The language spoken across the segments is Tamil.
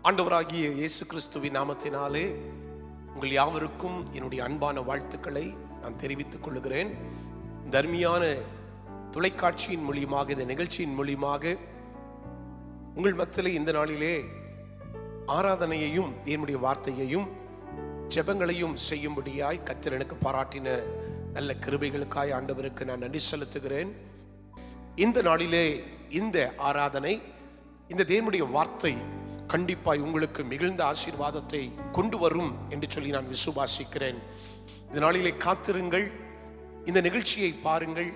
ஆண்டவராகிய இயேசு கிறிஸ்துவின் நாமத்தினாலே உங்கள் யாவருக்கும் என்னுடைய அன்பான வாழ்த்துக்களை நான் தெரிவித்துக் கொள்கிறேன். தர்மியான தொலைக்காட்சியின் மூலியமாக, இந்த நிகழ்ச்சியின் மூலியமாக உங்கள் மத்தியிலே இந்த நாளிலே ஆராதனையையும் தேவனுடைய வார்த்தையையும் ஜெபங்களையும் செய்யும்படியாய் கர்த்தர் எனக்கு பாராட்டின நல்ல கிருபைகளுக்காய் ஆண்டவருக்கு நான் நன்றி செலுத்துகிறேன். இந்த நாளிலே இந்த ஆராதனை, இந்த தேவனுடைய வார்த்தை கண்டிப்பாய் உங்களுக்கு மிகுந்த ஆசீர்வாதத்தை கொண்டு வரும் என்று சொல்லி நான் விசுவாசிக்கிறேன். இந்த நாளிலே காத்திருங்கள், இந்த நிகழ்ச்சியை பாருங்கள்,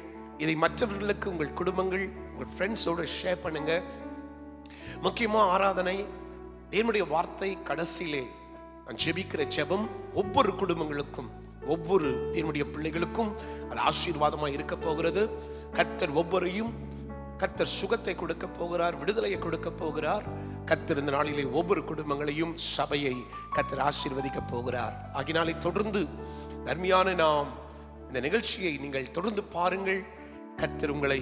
இதை மற்றவர்களுக்கு உங்கள் குடும்பங்கள், உங்கள் ஃப்ரெண்ட்ஸோடு ஷேர் பண்ணுங்க. முக்கியமா ஆராதனை, தேவனுடைய வார்த்தை கடைசியிலே நான் ஜெபிக்கிற ஜெபம் ஒவ்வொரு குடும்பங்களுக்கும், ஒவ்வொரு தேவனுடைய பிள்ளைகளுக்கும் அது ஆசீர்வாதமாக இருக்க போகிறது. கர்த்தர் ஒவ்வொருவரையும் கர்த்தர் சுகத்தை கொடுக்க போகிறார், விடுதலையை கொடுக்க போகிறார். கர்த்தர் இந்த நாளிலே ஒவ்வொரு குடும்பங்களையும், சபையை கர்த்தர் ஆசீர்வதிக்க போகிறார். ஆகினாலே தொடர்ந்து தர்மியான நாம் இந்த நிகழ்ச்சியை நீங்கள் தொடர்ந்து பாருங்கள். கர்த்தர் உங்களை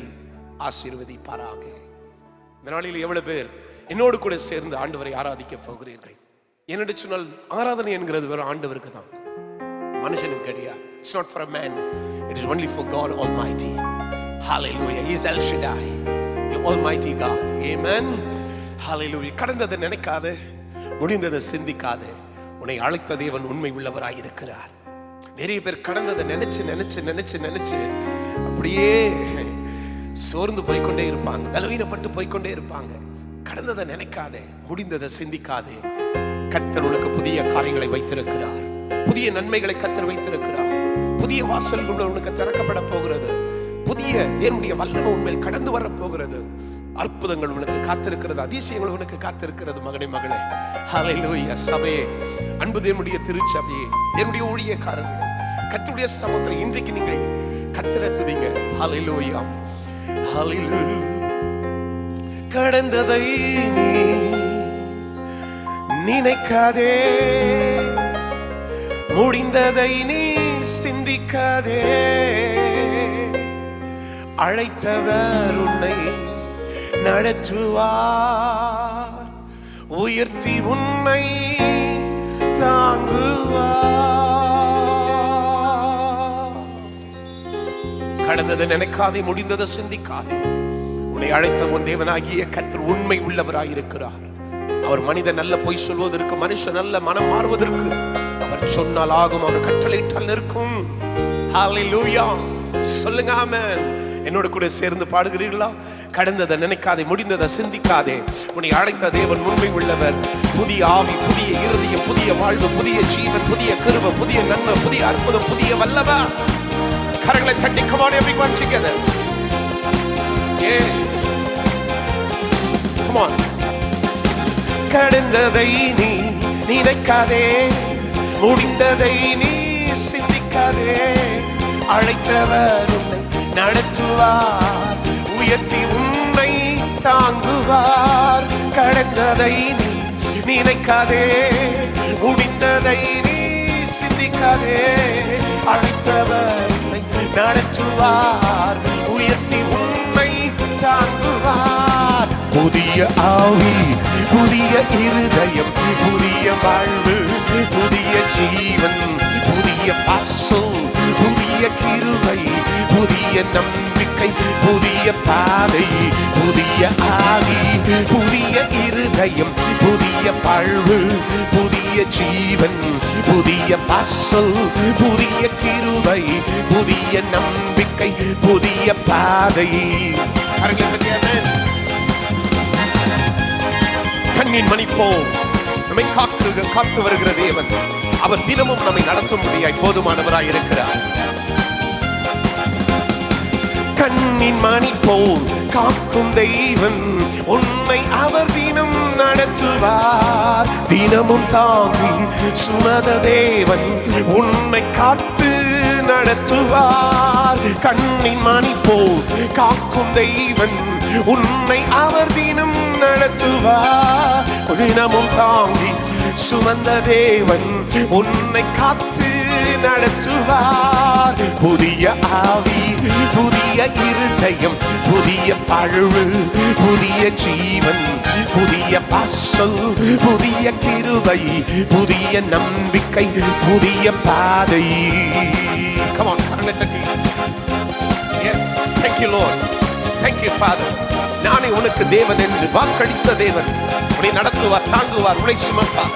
ஆசீர்வதிப்பாராக. இந்த நாளில் எவ்வளவு பேர் என்னோடு கூட சேர்ந்து ஆண்டவரை ஆராதிக்க போகிறீர்கள்? என்னென்று சொன்னால், ஆராதனை என்கிறது வெறும் ஆண்டவருக்கு தான், மனுஷனுக்கு கிடையாது. It's not for a man, it is only for God Almighty. Hallelujah. He is El Shaddai, the Almighty God. Amen. Hallelujah. கடந்ததை நினைக்காதே, முடிந்ததை சிந்திக்காதே. உன்னை அழைத்த தேவன் உண்மை உள்ளவராய் இருக்கிறார். நிறைய பேர் கடந்ததை நினைச்சு நினைச்சு நினைச்சு நினைச்சு அப்படியே சோர்ந்து போய்கொண்டே இருப்பாங்க, பலவீனப்பட்டு போய்கொண்டே இருப்பாங்க. கடந்ததை நினைக்காதே, முடிந்ததை சிந்திக்காதே. கர்த்தர் உனக்கு புதிய காரியங்களை வைத்திருக்கிறார், புதிய நன்மைகளை கர்த்தர் வைத்திருக்கிறார். புதிய வாசல்கள் உனக்கு திறக்கப்பட போகிறது. புதிய தேவனுடைய வல்லமை உண்மையில் கடந்து வர போகிறது. அற்புதங்கள் உனக்கு காத்திருக்கிறது, அதிசயங்கள் உனக்கு காத்திருக்கிறது. மகனே, மகளே, ஹல்லேலூயா. சபையே, அன்பு தேவனுடைய திருச்சபையே, தேவனுடைய ஊழியக்காரர்களே, கர்த்தருடைய சமூகத்தில் இன்றைக்கு நீங்கள் கர்த்தரை துதிங்க. ஹல்லேலூயா, ஹல்லேலூயா. கடந்ததை நீ நினைக்காதே, முடிந்ததை நீ சிந்திக்காதே. அழைத்தவர் உன்னை நடத்துவார், உயர்த்தி உன்னை தாங்குவார். கடந்ததை நினைக்காதே, முடிந்ததை சிந்திக்காதே. உன்னை அழைத்த உன் தேவனாகிய கர்த்தர் உண்மை உள்ளவராயிருக்கிறார். அவர் மனிதன் நல்ல பொய் சொல்வதற்கு, மனுஷன் நல்ல மனம் மாறுவதற்கு. அவர் சொன்னால் ஆகும், அவர் கட்டளையிட்டால் இருக்கும். ஹல்லேலூயா. சொல்லுங்க ஆமென். என்னோட கூட சேர்ந்து பாடுகிறீர்களா? கடந்ததை நினைக்காதே, முடிந்ததை சிந்திக்காதே. உன்னை அழைத்த தேவன் உண்மை உள்ளவர். புதிய ஆவி, புதிய இருதயம், புதிய வாழ்வு, புதிய ஜீவன், புதிய கிருபை, புதிய நன்மை, புதிய அற்புதம், புதிய வல்லமை. கரங்களை தட்டி come on everyone together. Yeah. Come on. கடந்ததை நீ நினைக்காதே, முடிந்ததை நீ சிந்திக்காதே. அழைத்தவர் உன்னை நடத்துவார், உயர்த்தி உன்னை தாங்குவார். கடந்ததை நீ நினைக்காதே, முடிந்ததை நீ சிந்திக்காதே. அழைத்தவர் உன்னை நடத்துவார், உயர்த்தி உன்னை தாங்குவார். புதிய ஆவி, புதிய இருதயம், புதிய வாழ்வு, புதிய ஜீவன், புதிய பாசம், புதிய கிருபை, புதிய நம்பிக்கை, புதிய பாதை. புதிய ஆவி, புதிய இருதயம், புதிய வாழ்வு, புதிய ஜீவன், புதிய பாசல், புதிய கிருபை, புதிய நம்பிக்கை, புதிய பாதை. கண்ணின் மணி போல் நம்மை காத்து வருகிற தேவன், அவர் தினமும் நம்மை நடத்தும்படியாய் போதுமானவராய் இருக்கிறார். கண்ணின் மணி போல் காக்கும் தெய்வன், உன்னை அவர் தினம் நடத்துவார். தினமும் தாங்கி சுமத தேவன், உன்னை காத்து நடத்துவார். கண்ணின் மணி போல் காக்கும் தெய்வன், உன்னை அவர் தினம் நடத்துவார். தினமும் தாங்கி சுமந்த தேவன், உன்னை காத்து நடத்துவார். புதிய ஆவி, புதிய இருதயம், புதிய வாழ்வு, புதிய ஜீவன், புதிய வாசல், புதிய கிருபை, புதிய நம்பிக்கை, புதிய பாதை. Come on, கரங்களை தட்டி. Yes, thank you Lord, thank you Father. நானே உனக்கு தேவன் என்று வாக்களித்த தேவன் உன்னை நடத்துவார், தாங்குவார், உன்னை சுமப்பார்.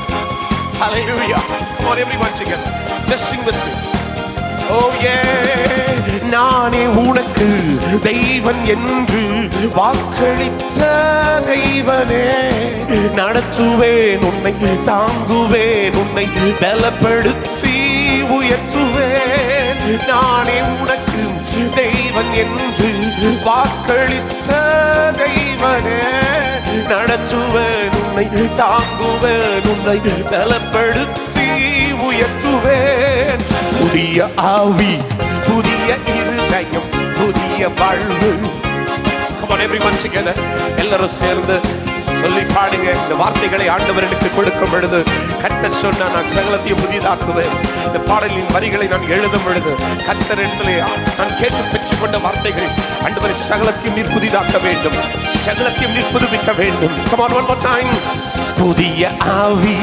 Hallelujah. Come on everyone together, just sing with me. Oh yeah, நானே உனக்கு தெய்வன் என்று வாக்களித்த தெய்வனே, நடத்துவேன் உன்னை, தாங்குவேன் உன்னை, பலப்படுத்தி உயர்த்துவேன். நானே உனக்கு தெய்வன் என்று வாக்களித்த தெய்வனே, நடத்துவேன் உன்னை, தாங்குவேன் உன்னை, பலப்படுத்தி உயர்த்துவேன். புதிய ஆவி, புதிய இருதயம், புதிய வாழ்வு. Come on everyone together, எல்லாரும் சேர்ந்து சொல்லி பாடுங்க. இந்த வார்த்தைகளை ஆண்டவருக்கு கொடுக்கும் பொழுது கர்த்தர் சொன்னா, நான் சகலத்தையும் புதிதாக்குவேன். இந்த பாடலின் வரிகளை நான் எழுதும் பொழுது கர்த்தரிடத்திலே நான் கேட்டு பெற்றுக்கொண்ட வார்த்தைகள், ஆண்டவரே சகலத்தையும் நீர் புதிதாக்க வேண்டும், சகலத்தையும் நீர் புதுப்பிக்க வேண்டும். Come on one more time. புதிய ஆவி,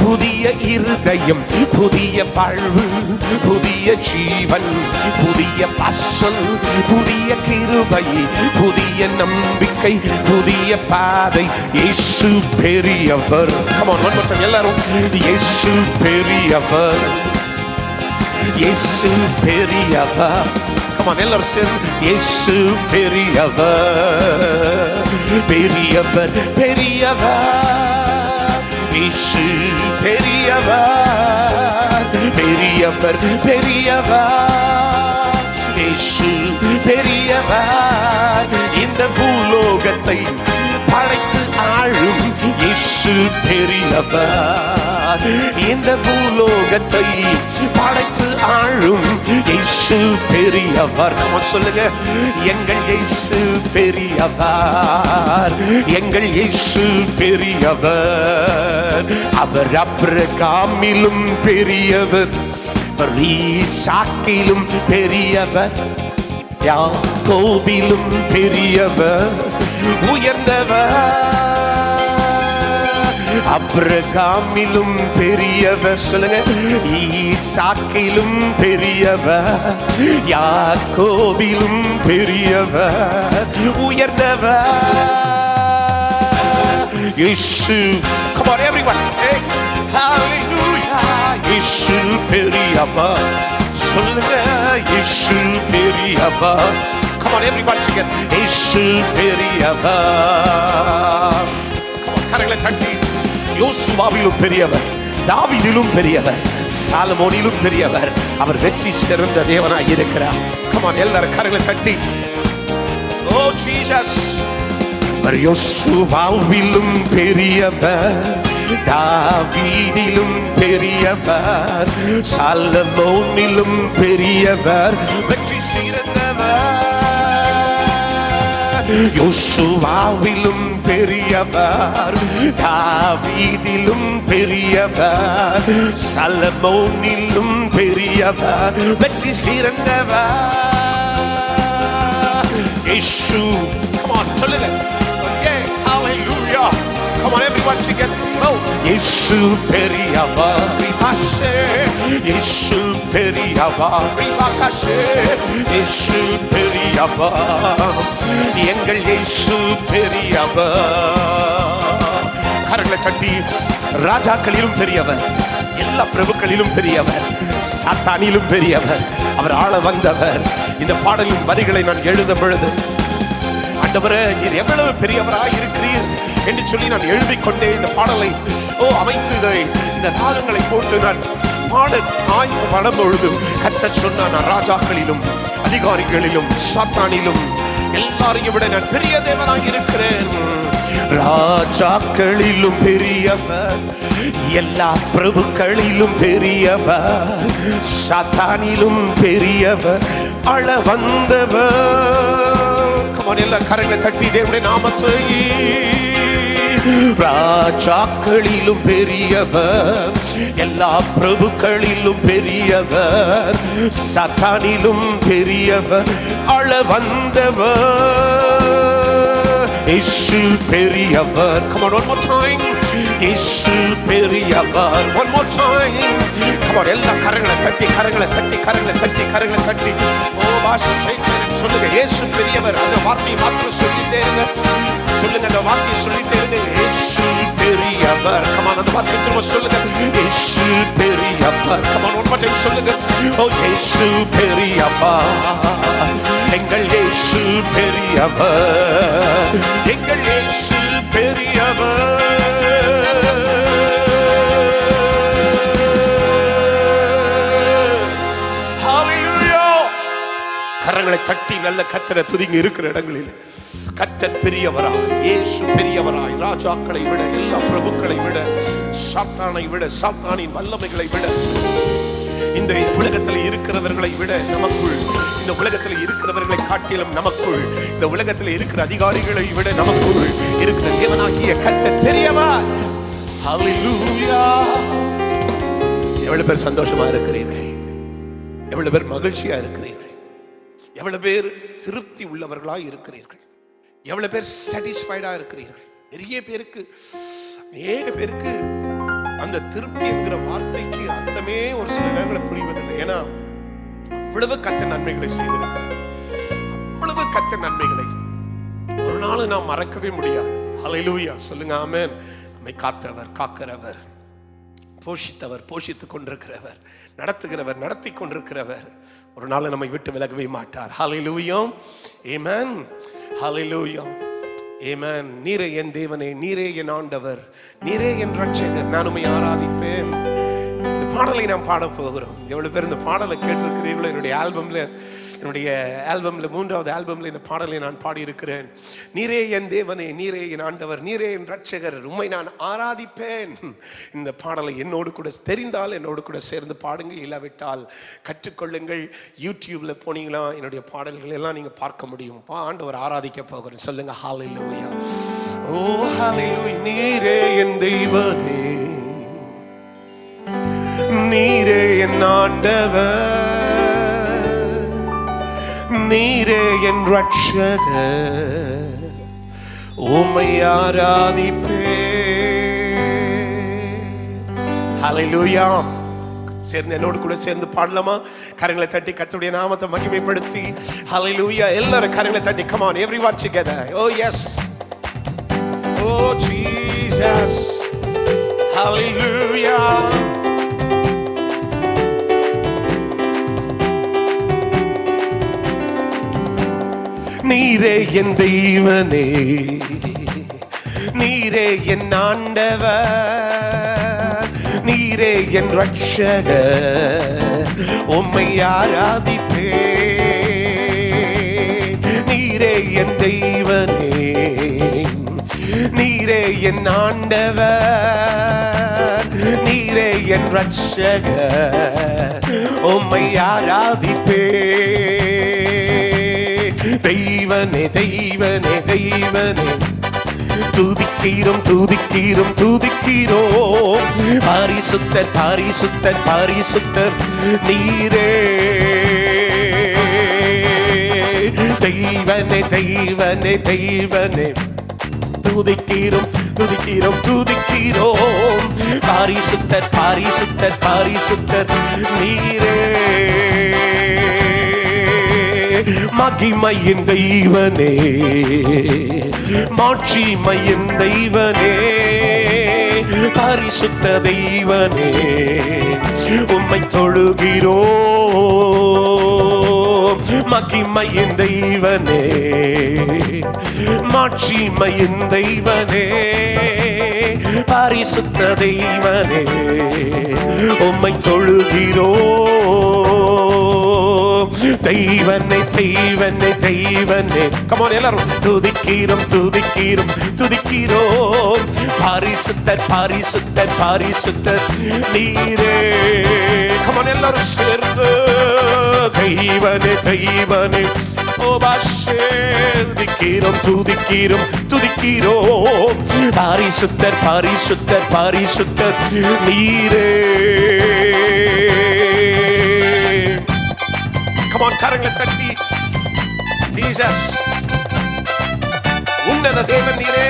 புதிய இருதயம், புதிய வாழ்வு, புதிய ஜீவன், புதிய வாசல், புதிய கிருபை, புதிய நம்பிக்கை, புதிய பாதை. இயேசு பெரியவர். Come on one more time எல்லாரும். இயேசு பெரியவர், இயேசு பெரியவர். Come on எல்லாரும் சேர்ந்து. இயேசு பெரியவர், பெரியவர், பெரியவர். இயேசு பெரியவர், பெரியவர், பெரியவர். இயேசு பெரியவர். இந்த பூலோகத்தை படைத்து ஆளும் இயேசு பெரியவர். இந்த பூலோகத்தை படைத்து ஆளும் இயேசு பெரியவர். நம்ம சொல்லுங்க, எங்கள் இயேசு பெரியவர், எங்கள் இயேசு பெரியவர். அவர் ஆபிரகாமிலும் பெரியவர், ஈசாக்கிலும் பெரியவர், யாக்கோபிலும் பெரியவர், உயர்ந்தவர். ஆபிரகாமிலும் பெரியவர், சொல்லுங்க, ஈசாக்கிலும் பெரியவர், யாக்கோபிலும் பெரியவர், உயர்ந்தவர். இயேசு. Come on everyone, hey, hallelujah. இயேசு பெரியவர், சொல்லுங்க, இயேசு பெரியவர். Come on everybody together. இயேசு பெரியவர். Come on, கரங்களை தட்டி. யோசுவாவிலும் பெரியவர், தாவீதிலும் பெரியவர், சாலமோனிலும் பெரியவர். அவர் வெற்றி சிறந்த தேவனாய் இருக்கிறார். Come on எல்லாரும் கரங்களை தட்டி. Oh Jesus. அவர் யோசுவாவிலும் பெரியவர், தாவீதிலும் பெரியவர், சாலமோனிலும் பெரியவர், வெற்றி சிறந்தவர். யோசுவாவிலும் பெரியவர், தாவீதிலும் பெரியவர், சாலமோனிலும் பெரியவர், வெற்றி சிறந்தவர். இயேசு. Come on சொல்லுங்க. Okay, hallelujah. Come on everyone together. Oh, இயேசு பெரியவர், ரிபாஷே. இயேசு பெரியவர், ரிபாகாஷே. இயேசு பெரியவர், எங்கள் இயேசு பெரியவர். கரங்களை தட்டி. ராஜாக்களிலும் பெரியவர், எல்லா பிரபுக்களிலும் பெரியவர், சாத்தானிலும் பெரியவர். அவர் ஆள வந்தவர். இந்த பாடலின் வரிகளை நான் எழுதும் பொழுது, ஆண்டவரே நீர் எவ்வளவு பெரியவராய் இருக்கிறீர் என்று சொல்லி நான் எழுதிக் கொண்டே இந்த பாடலை அமைத்து இந்த ராகங்களை போட்டு நான் பாட ஆய்வு படம் பொழுது கர்த்தர் சொன்னார், நான் ராஜாக்களிலும் அதிகாரிகளிலும் சாத்தானிலும் எல்லாரையும் விட நான் பெரிய தேவனாய் இருக்கிறேன். ராஜாக்களிலும் பெரியவர், எல்லா பிரபுக்களிலும் பெரியவர், சாத்தானிலும் பெரியவர், ஆள வந்தவர். கமான் எல்லா கரங்களை தட்டி தேவனுடைய நாமத்தை. ராஜாக்களிலும் பெரியவர், எல்லா பிரபுக்களிலும் பெரியவர், சாத்தானிலும் பெரியவர், ஆள வந்தவர். இயேசு பெரியவர். Come on, one more time. இயேசு பெரியவர். One more time. Come on, எல்லா கரங்களை தட்டி கரங்களை தட்டி கரங்களை தட்டி கரங்களை தட்டி ஓ வாஷை சொல்லுங்க. இயேசு பெரியவர். அந்த வார்த்தையை மாத்திரம் சொல்லிட்டே இருங்க. சொல்லுங்க, அந்த வார்த்தையை சொல்லிட்டே இருங்க. இயேசு பெரியவர். Come on, அந்த வார்த்தையை திரும்ப சொல்லுங்க. இயேசு பெரியவர். Come on, one more time சொல்லுங்க. ஓ இயேசு பெரியவர். எங்கள் இயேசு பெரியவர். எங்கள் இயேசு பெரியவர். கரங்களை தட்டி நல்ல கர்த்தரை துதிங்க. இருக்கிற இடங்களில் கர்த்தர் பெரியவராய், இயேசு பெரியவராய், ராஜாக்களை விட, எல்லா பிரபுக்களை விட, சாத்தானை விட, சாத்தானின் வல்லமைகளை விட, இந்த உலகத்தில் இருக்கிறவர்களை விட நமக்குள், இந்த உலகத்தில் இருக்கிறவர்களை காட்டிலும் நமக்குள், இந்த உலகத்தில் இருக்கிற அதிகாரிகளை விட நமக்குள் இருக்கிற தேவனாகிய கர்த்தர் பெரியவர். ஹல்லேலூயா. எவ்வளவு பேர் சந்தோஷமா இருக்கிறீர்கள்? எவ்வளவு பேர் மகிழ்ச்சியா இருக்கிறீர்கள்? எவ்வளவு பேர் திருப்தி உள்ளவர்களா இருக்கிறீர்கள்? எவ்வளவு பேர் சாட்டிஸ்ஃபைடா இருக்கிறீர்கள்? நிறைய பேருக்கு, அநேக பேருக்கு அந்த திருப்தி என்கிற வார்த்தைக்கு அர்த்தமே ஒரு சில நேரங்களில் புரிவதில்லை. ஏன்னா அவ்வளவு கர்த்தர் நன்மைகளை செய்திருக்கிறார். அவ்வளவு கர்த்தர் நன்மைகளை ஒரு நாள் நாம் மறக்கவே முடியாது. ஹல்லேலூயா சொல்லுங்க. ஆமென். நம்மை காத்தவர், காக்கிறவர், போஷித்தவர், போஷித்துக் கொண்டிருக்கிறவர், நடத்துகிறவர், நடத்தி கொண்டிருக்கிறவர் ஒரு நாள் நம்மை விட்டு விலகவே மாட்டார். ஹல்லேலூயா. ஆமென். ஹல்லேலூயா. ஆமென். நீரே என் தேவனே, நீரே என் ஆண்டவர், நீரே என் ரட்சகர், நான் உம்மை ஆராதிப்பேன். இந்த பாடலை நாம் பாட போகிறோம். எவ்வளவு பேர் இந்த பாடலை கேட்டிருக்கிறீர்களோ? என்னுடைய ஆல்பம்ல 3வது ஆல்பம்ல இந்த பாடலை நான் பாடியிருக்கிறேன். நீரே என் தேவனே, நீரே என் ஆண்டவர், நீரே என் ரட்சகர், உம்மை நான் ஆராதிப்பேன். இந்த பாடலை என்னோடு கூட தெரிந்தால் என்னோடு கூட சேர்ந்து பாடுங்க. இல்லாவிட்டால் கற்றுக்கொள்ளுங்கள். யூடியூப்ல போனீங்களா என்னுடைய பாடல்கள் எல்லாம் நீங்க பார்க்க முடியும். ஆண்டவர் ஆராதிக்க போகிறேன். சொல்லுங்க ஹல்லேலூயா. ஓ ஹல்லேலூயா. நீரே என் தெய்வனே, நீரே என் ஆண்டவர், நீரே என் ரட்சகர், உம்மை ஆராதிப்பேன். ஹல்லேலூயா. சேர்ந்து என்னோடு கூட சேர்ந்து பாடலாமா? கரங்களை தட்டி கர்த்தருடைய நாமத்தை மகிமைப்படுத்தி ஹல்லேலூயா. எல்லாரும் கரங்களை தட்டி come on everyone together. Oh yes. Oh Jesus. Hallelujah. நீரே என் தெய்வனே, நீரே என் ஆண்டவர், நீரே என் ரட்சகர், உம்மை ஆராதிப்பேன். நீரே என் தெய்வனே, நீரே என் ஆண்டவர், நீரே என் ரட்சகர், உம்மை ஆராதிப்பேன். தெய்வனே தெய்வனே தெய்வனே, துதிக்கிறோம் துதிக்கிறோம் துதிக்கிறோம், பரிசுத்தர் பரிசுத்தர் பரிசுத்தர் நீரே. தெய்வனே தெய்வனே தெய்வனே, துதிக்கிறோம் துதிக்கிறோம் துதிக்கிறோம், பரிசுத்தர் பரிசுத்தர் பரிசுத்தர் நீரே. மகிமையின் தெய்வனே, மாட்சிமையின் தெய்வனே, பரிசுத்த தெய்வனே, உம்மை தொழுகிறோம். மகிமையின் தெய்வனே, மாட்சிமையின் தெய்வனே, பரிசுத்த தெய்வனே, உம்மை தொழுகிறோம். தெய்வனே தெய்வனே தெய்வனே, come on எல்லாரும் துதிக்கிறோம் துதிக்கிறோம் துதிக்கிறோம், பரிசுத்தர் பரிசுத்தர் பரிசுத்தர் நீரே. come on எல்லாரும் சேர்ந்து தெய்வனே தெய்வனே, ஓ பாஷே துதிக்கிறோம் துதிக்கிறோம் துதிக்கிறோம், பரிசுத்தர் பரிசுத்தர் பரிசுத்தர் நீரே. Come on, கரங்களை தட்டி ஜீசஸ், உன்னை உன்னத தேவன் நீரே,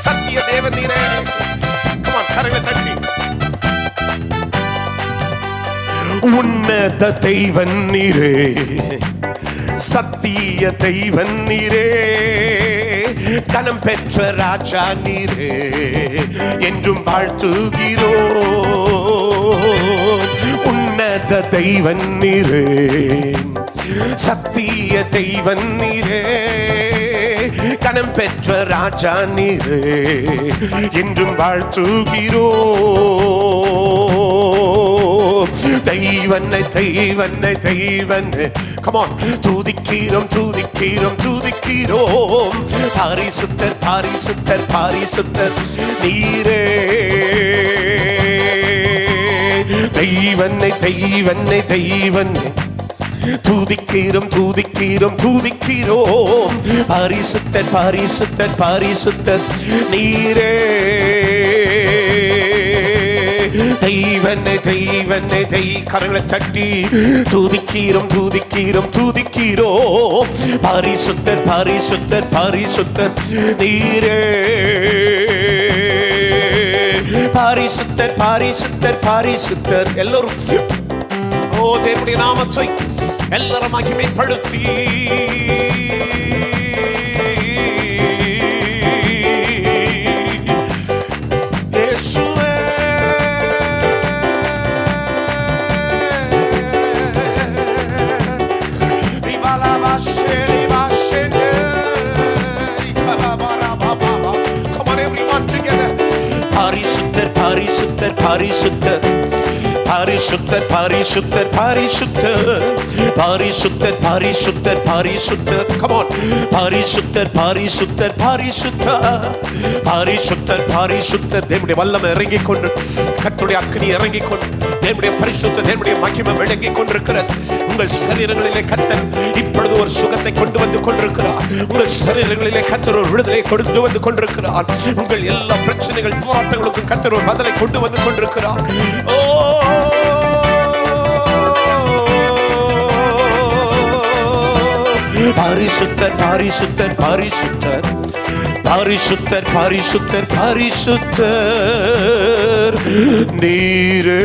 சத்திய தேவன் நீரே. கரங்களை தட்டி உன்னத தெய்வன் நீரே, சத்திய தெய்வன் நீரே, கனம் பெற்ற ராஜா நீரே, என்றும் வாழ்த்துகிறோம். உன்னத தெய்வன் நீரே, சத்திய தெய்வன் நீரே, கனம் பெற்ற ராஜா நீரே, என்றும் வாழ்த்துகிறோம். தெய்வனை தெய்வனை தெய்வனை, come on, துதிக்கிறோம் துதிக்கிறோம் துதிக்கிறோம். பரிசுத்தர் பரிசுத்தர் பரிசுத்தர் நீரே, தெய்வனை தெய்வனை தெய்வனை, துதிக்கிறோம் துதிக்கிறோம் துதிக்கிறோம். பரிசுத்தர் பரிசுத்தர் பரிசுத்தர் நீரே, தெய்வனை தெய்வனை கரங்களை தட்டி துதிக்கிறோம் துதிக்கிறோம் துதிக்கிறோம். பரிசுத்தர் பரிசுத்தர் பரிசுத்தர் நீரே, பரிசுத்தர் பரிசுத்தர் பரிசுத்தர். எல்லோரும் ஓ தேவனுடைய நாமத்தை எல்லாரும் மகிமைப்படுத்தி பரிசுத்தர் பரிசுத்தர் பரிசுத்தர் பரிசுத்தர் பரிசுத்தர் பரிசுத்தர் பரிசுத்தர் பரிசுத்தர் பரிசுத்தர். Come on, பரிசுத்தர் பரிசுத்தர் பரிசுத்தர் பரிசுத்தர் பரிசுத்தர். தேவனுடைய வல்லமை இறங்கிக் கொண்டு, கர்த்தருடைய அக்கினி இறங்கிக் கொண்டு, தேவனுடைய பரிசுத்த தேவனுடைய மகிமை விளங்கிக் கொண்டிருக்கிறது. உங்கள் சரீரங்களிலே கர்த்தர் இப்பொழுது ஒரு சுகத்தை கொண்டு வந்து கொண்டிருக்கிறார். உங்கள் சரீரங்களிலே கர்த்தர் ஒரு விடுதலை கொண்டு வந்து கொண்டிருக்கிறார். உங்கள் எல்லா பிரச்சனைகள் போராட்டங்களுக்கும் கர்த்தர் ஒரு பதிலை கொண்டு வந்து கொண்டிருக்கிறார். ஓ பரிசுத்தர் பரிசுத்தர் பரிசுத்தர் பரிசுத்தர் பரிசுத்தர் பரிசுத்தர் நீரே.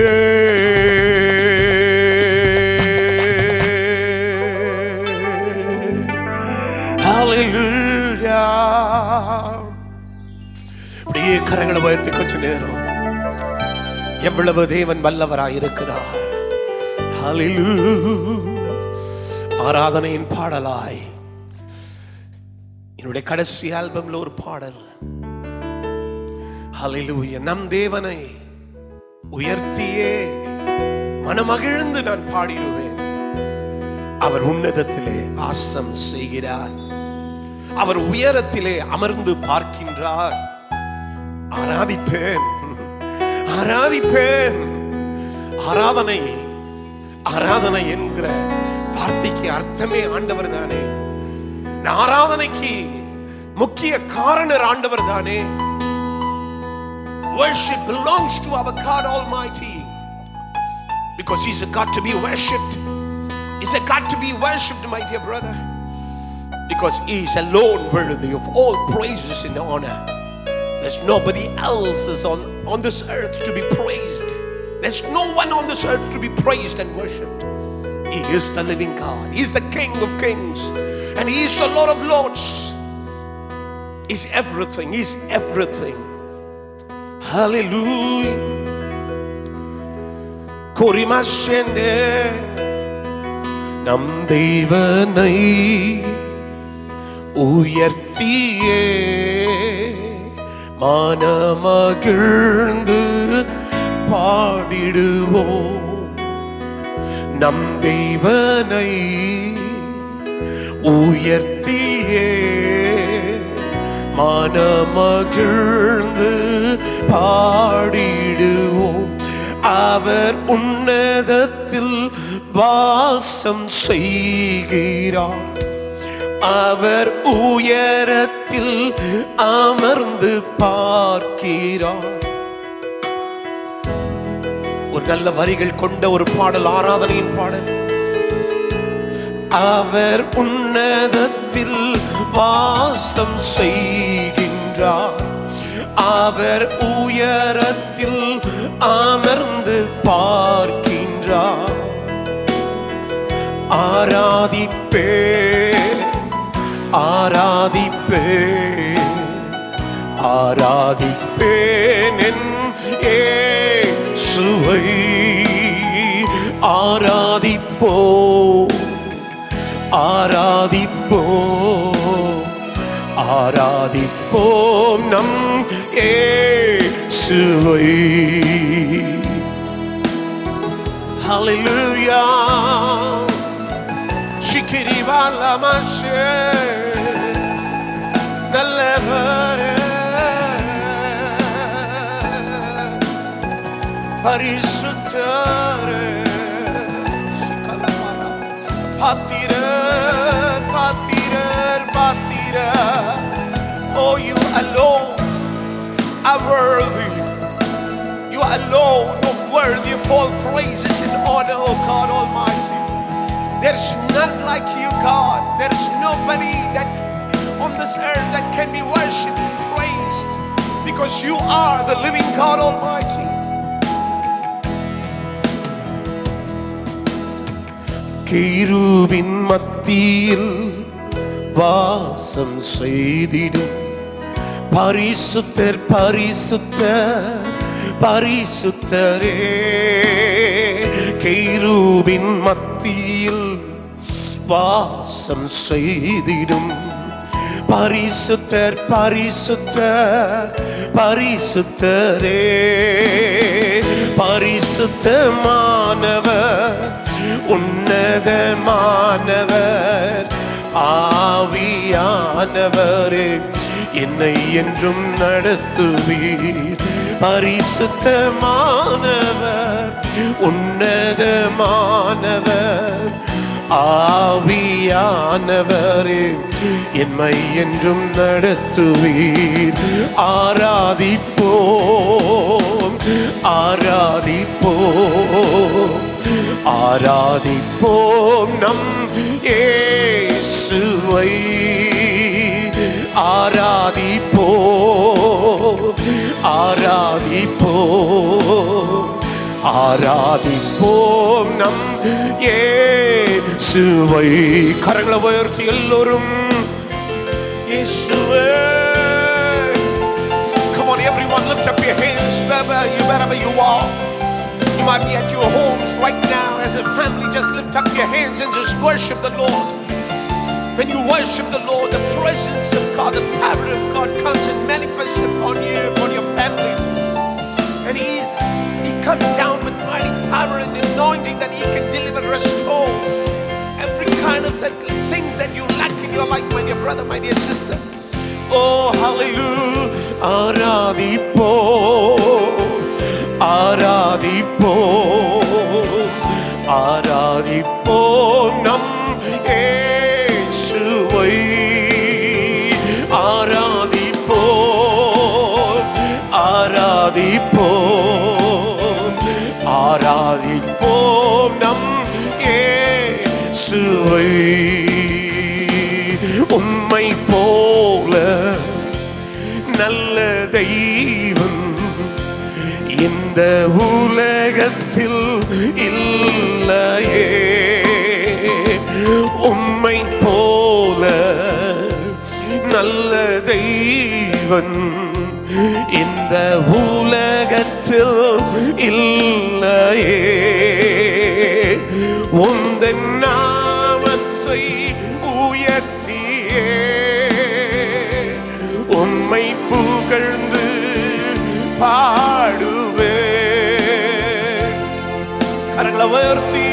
ஹல்லேலூயா. அப்படியே கரங்களை உயர்த்தி கொஞ்ச நேரம் எவ்வளவு தேவன் வல்லவராய் இருக்கிறார். ஹல்லேலூயா. ஆராதனையின் பாடலாய் என்னுடைய கடைசி ஆல்பம்ல ஒரு பாடல், ஹல்லேலூயா. நம் தேவனை உயர்த்தியே மனமகிழ்ந்து நான் பாடிடுவேன். அவர் உன்னதத்திலே வாசம் செய்கிறார், அவர் உயரத்திலே அமர்ந்து பார்க்கின்றார். ஆராதிப்பேன் ஆராதிப்பேன். ஆராதனை ஆராதனை என்கிற வார்த்தைக்கு அர்த்தமே ஆண்டவர் தானே. ஆராதனைக்கு முக்கிய காரணர் ஆண்டவர் தானே. Worship belongs to our God Almighty, because He's a God to be worshipped. He's a God to be worshipped, my dear brother, because He is alone worthy of all praises and honor. There's nobody else on this earth to be praised. There's no one on this earth to be praised and worshipped. He is the living God. He is the King of kings, and He is the Lord of lords. He's everything. He's everything. Hallelujah. Korimashende nam devanai uyarthiye manamagirndu paadiduvom. நம் தேவனை உயர்த்தியே மனமகிழ்ந்து பாடிடுவோம். அவர் உன்னதத்தில் வாசம் செய்கிறார், அவர் உயரத்தில் அமர்ந்து பார்க்கிறார். ஒரு நல்ல வரிகள் கொண்ட ஒரு பாடல், ஆராதனையின் பாடல். அவர் உன்னதத்தில் வாசம் செய்கின்றார். அவர் உயரத்தில் அமர்ந்து பார்க்கின்றார். ஆராதிப்பே ஆராதிப்பே ஆராதிப்பேன் என் இயேசுவை. ஆராதிப்போ ஆராதிப்போ ஆராதிப்போம் நம் இயேசுவை. ஹல்லேலூயா. ஷிகிரிவாலா மாஷே நல்லவரே பரிசுத்தரே பாத்திரர் பாத்திரர் பாத்திரர். Oh, you alone are worthy. You alone are worthy of all praises and honor, oh God Almighty. There's none like you, God. There's nobody that on this earth that can be worshipped and praised, because you are the living God Almighty. கேருபின் மத்தியில் வாசம் செய்திடும் பரிசுத்தர் பரிசுத்தர் பரிசுத்தரே. கேருபின் மத்தியில் வாசம் செய்திடும் பரிசுத்தர் பரிசுத்தர் பரிசுத்தரே. பரிசுத்தமானவர் உன்னதமானவர் ஆவியானவரே என்னை என்றும் நடத்துவீர். பரிசுத்தமானவர் உன்னதமானவர் ஆவியானவரே என்னை என்றும் நடத்துவீர். ஆராதிப்போம் ஆராதிப்போம் ஆராதிப்போம் நம் இயேசுவை. ஆராதிப்போம் ஆராதிப்போம் ஆராதிப்போம் நம் இயேசுவை. கரங்களை உயர்த்தி எல்லோரும் இயேசுவே. Come on, everyone, lift up your hands wherever you are. You might be at your homes right now as a family. Just lift up your hands and just worship the Lord. When you worship the Lord, the presence of God, the power of God comes and manifests upon you, upon your family. And He comes down with mighty power and anointing that He can deliver, restore every kind of that thing that you lack in your life, my dear brother, my dear sister. Oh, hallelujah. ஆராதிப்போம் ஆராதிப்போம் ஆராதிப்போம் நம் இயேசுவை. ஆராதிப்போம் ஆராதிப்போம் ஆராதிப்போம் நம் இயேசுவை. உம்மை போல நல்ல தெய்வம் இந்த உலகத்தில் இல்லையே. உம்மை போல நல்ல தெய்வன் இந்த உலகத்தில் இல்லையே. உந்தன் நாமத்தை உயர்த்தியே உம்மை புகழ்ந்து பாடுவே. கரங்களை உயர்த்தி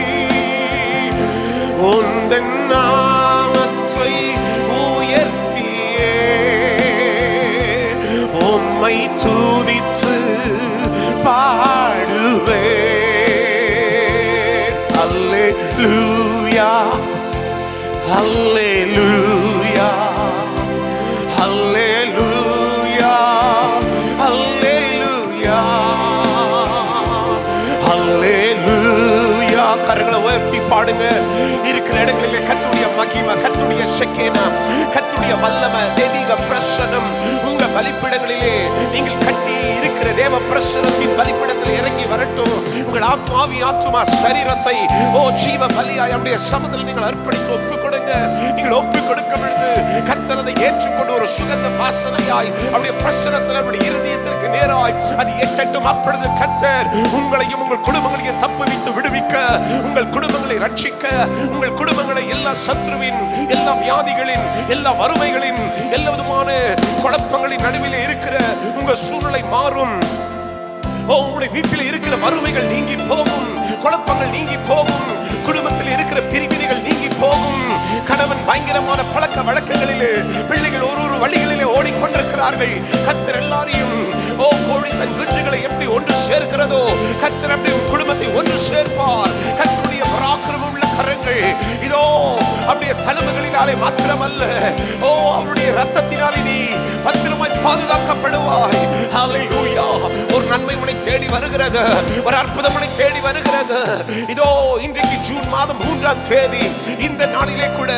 உந்தன் நாமத்தை உயர்த்தியே உம்மை துதித்து பாடுவே. அல்லேலூயா அல்லேலூயா அல்லேலூயா அல்லேலூயா அல்லேலூயா. கரங்களை உயர்த்தி பாடுங்க. இருக்கிற இடங்களிலே கர்த்தருடைய மகிமை, கர்த்தருடைய ஷெகேனா, கர்த்தருடைய வல்லமை, தெய்வீக பிரசன்னம் உங்க பலிபீடங்களிலே நீங்கள் கட்டி இருக்கிற தேவ பிரசன்னத்தின் பலிபீடத்தில் இறங்கி வரட்டும். உங்கள் ஆத்மாவி ஆத்மா சரீரத்தை ஜீவ பலியாய் அவருடைய சமூகத்தில் நீங்கள் அர்ப்பணித்து ஒப்புக் கொடுங்க. நீங்கள் ஒப்புக் கொடுக்கும் பொழுது கர்த்தர் அதை ஏற்றுக்கொண்டு ஒரு சுகந்த வாசனையாய் அவருடைய பிரசன்னத்தில் அவருடைய இருதயத்திற்கு நேராய் அது எட்டட்டும். அப்பொழுது கர்த்தர் உங்களையும் உங்கள் குடும்பங்களையும் தப்புவித்து விடுவிக்க, உங்கள் குடும்பங்களை ரட்சிக்க, உங்கள் குடும்பங்களை எல்லா சத்ருவின், எல்லா வியாதிகளின், எல்லா வறுமைகளின், எல்லா விதமான குழப்பங்களின் நடுவில் இருக்கிற உங்க சூழ்நிலை மாறும். உங்களுடைய வீட்டில் இருக்கிற வறுமைகள் நீங்கி போகும், குழப்பங்கள் நீங்கி போகும், குடும்பத்தில் இருக்கிற பிரிவினைகள் நீங்கி போகும். கணவன் பயங்கரமான பழக்க வழக்கங்களிலே, பிள்ளைகள் ஒரு வழிகளிலே ஓடிக்கொண்டிருக்கிறார்கள். கர்த்தர் எல்லாரையும் கோழி தன் குஞ்சுகளை எப்படி ஒன்று சேர்க்கிறதோ கர்த்தர் அப்படி குடும்பத்தை ஒன்று சேர்ப்பார். கர்த்தருடைய பராக்கிரமம் உள்ள கரங்கள் இதோ அவருடைய தழும்புகளினாலே மாத்திரமல்ல, அவருடைய ரத்தத்தினாலே நீ பத்திரமாய் பாதுகாக்கப்படுவாய். ஹல்லேலூயா. ஒரு நன்மை உன்னை தேடி வருகிறது, ஒரு அற்புதம் உன்னை தேடி வருகிறது. இதோ இன்றைக்கு ஜூன் மாதம் 3ஆம் தேதி இந்த நாளிலே கூட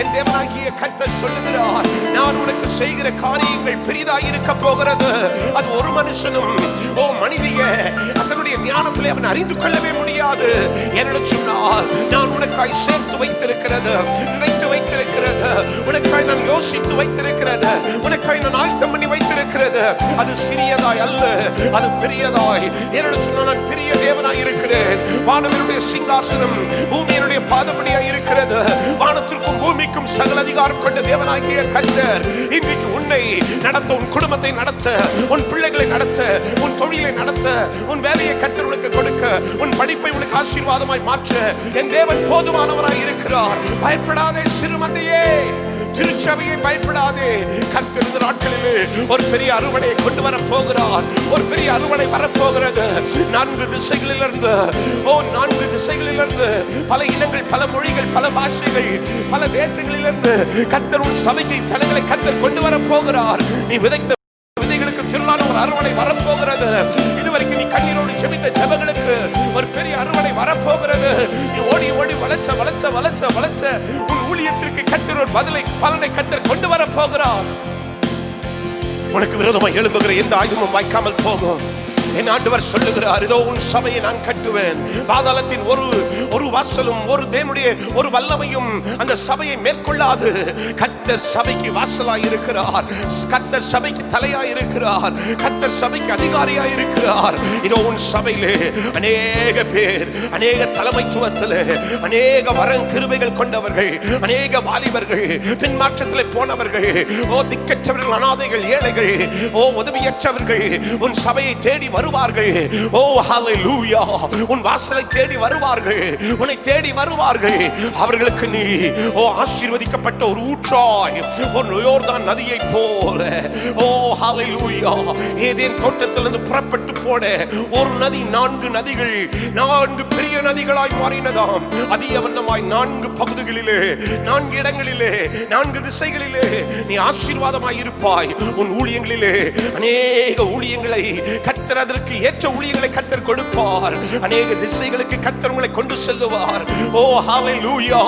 என் தேவனாகிய கர்த்தர் சொல்லுகிறார், நான் உனக்கு செய்கிற காரியங்கள் பெரிதாய் இருக்க போகிறது. அது ஒரு மனுஷனும் மனிதிய அதனுடைய ஞானத்திலே அவன் அறிந்து கொள்ளவே முடியாது. என்னிடம் சொன்னால் நான் உனக்காய் சேர்த்து வைத்திருக்கிறது, நினைத்து வைத்திருக்கிறது, உனக்காய் நான் யோசித்து வைத்திருக்கிறது, உனக்காய் நான் ஆயத்தம் பண்ணி வைத்திருக்கிறது. அது சிறியதாய் அல்ல, அது பெரியதாய். என்னிடம் சொன்னால் நான் பெரிய தேவனாய் இருக்கிறேன். வானவனுடைய சிங்காசனம் பூமியினுடைய பாதபடியாய் இருக்கிறது. வானத்திற்கும் பூமிக்கும் சகல அதிகாரம் கொண்ட தேவனாகிய கர்த்தர் இன்றைக்கு உன்னை நடத்த, உன் குடும்பத்தை நடத்த, உன் பிள்ளைகளை நடத்த, உன் தொழிலை நடத்த, உன் வேலையை கர்த்தர் உனக்கு கொடுக்க, உன் படிப்பை உனக்கு ஆசீர்வாதமாய் மாற்ற என் தேவன் போதுமானவராய் இருக்கிறார். பயப்படாதே சிறுமந்தையே, திருச்சபையை பயப்படாதே. கர்த்தர் இந்த நாட்களிலே ஒரு பெரிய அறுவடையை கொண்டு வர போகிறார். ஒரு பெரிய அறுவடை வரப்போகிறது. 4 திசைகளிலிருந்து 4 திசைகளிலிருந்து பல இனங்கள், பல மொழிகள், பல பாஷைகள், பல தேசங்களிலிருந்து கர்த்தர் உன் சபைக்கு ஜனங்களை கர்த்தர் கொண்டு வர போகிறார். நீ விதைத்த விதைகளுக்கு திருநாள் ஒரு அறுவடை வரப்போகிறது. இதுவரைக்கும் நீ கண்ணீரோடு ஜெபித்த ஜெபங்களுக்கு ஒரு பெரிய அறுவடை வரப்போகிறது. நீ ஓடி ஓடி வளர்ச்ச வளர்ச்ச வளர்ச்ச வளர்ச்ச உன் ஊழியத்திற்கு கர்த்தர் ஒரு பலனை கர்த்தர் கொண்டு வர போகிறார். உனக்கு விரோதமாக எழும்புகிற எந்த ஆயுதமும் வாய்க்காமல் போகும். என் ஆண்டவர் சொல்லுகிறார், இதோ உன் சபையை நான் கட்டுவேன். பாதாளத்தின் ஒரு வாசலும் ஒரு தேவனுடைய ஒரு வல்லமையும் அந்த சபையை மேற்கொள்ளாது. கர்த்தர் சபைக்கு வாசலாய் இருக்கிறார், கர்த்தர் சபைக்கு தலையாய் இருக்கிறார், கர்த்தர் சபைக்கு அதிகாரியாய் இருக்கிறார். இதோ உன் சபையிலே அநேக பேர், அநேக தலைமைத்துவத்தில் அநேக வரம் கிருபைகள் கொண்டவர்கள், அநேக வாலிபர்கள், பின்மாற்றத்திலே போனவர்கள், திக்கற்றவர்கள், அனாதைகள், ஏழைகள், உதவியற்றவர்கள் உன் சபையை தேடி வருவார்கள். ஹல்லேலூயா. உன் வாசலை தேடி வருவார்கள், உன்னை தேடி வருவார்கள். அவர்களுக்கு நீ ஆசீர்வதிக்கப்பட்ட ஒரு ஊற்றாய், ஒரு யோர்தான் நதியை போல. ஹல்லேலூயா. ஏதேன் தோட்டத்திலிருந்து புறப்பட்டு போன ஒரு நதி 4 நதிகள் 4 பெரிய நதிகளாய் மாறினதாம். அதியவண்ணமாய் 4 பகுதிகளிலே, 4 இடங்களிலே, 4 திசைகளிலே நீ ஆசீர்வாதமாய் இருப்பாய். உன் ஊழியங்களிலே அநேக ஊழியங்களை கர்த்தர், அதற்கு ஏற்ற ஊழியங்களை கர்த்தர் கொடுப்பார். அநேக திசைகளுக்கு கர்த்தர் உங்களை கொண்டு செல்லுவார். ஹல்லேலூயா.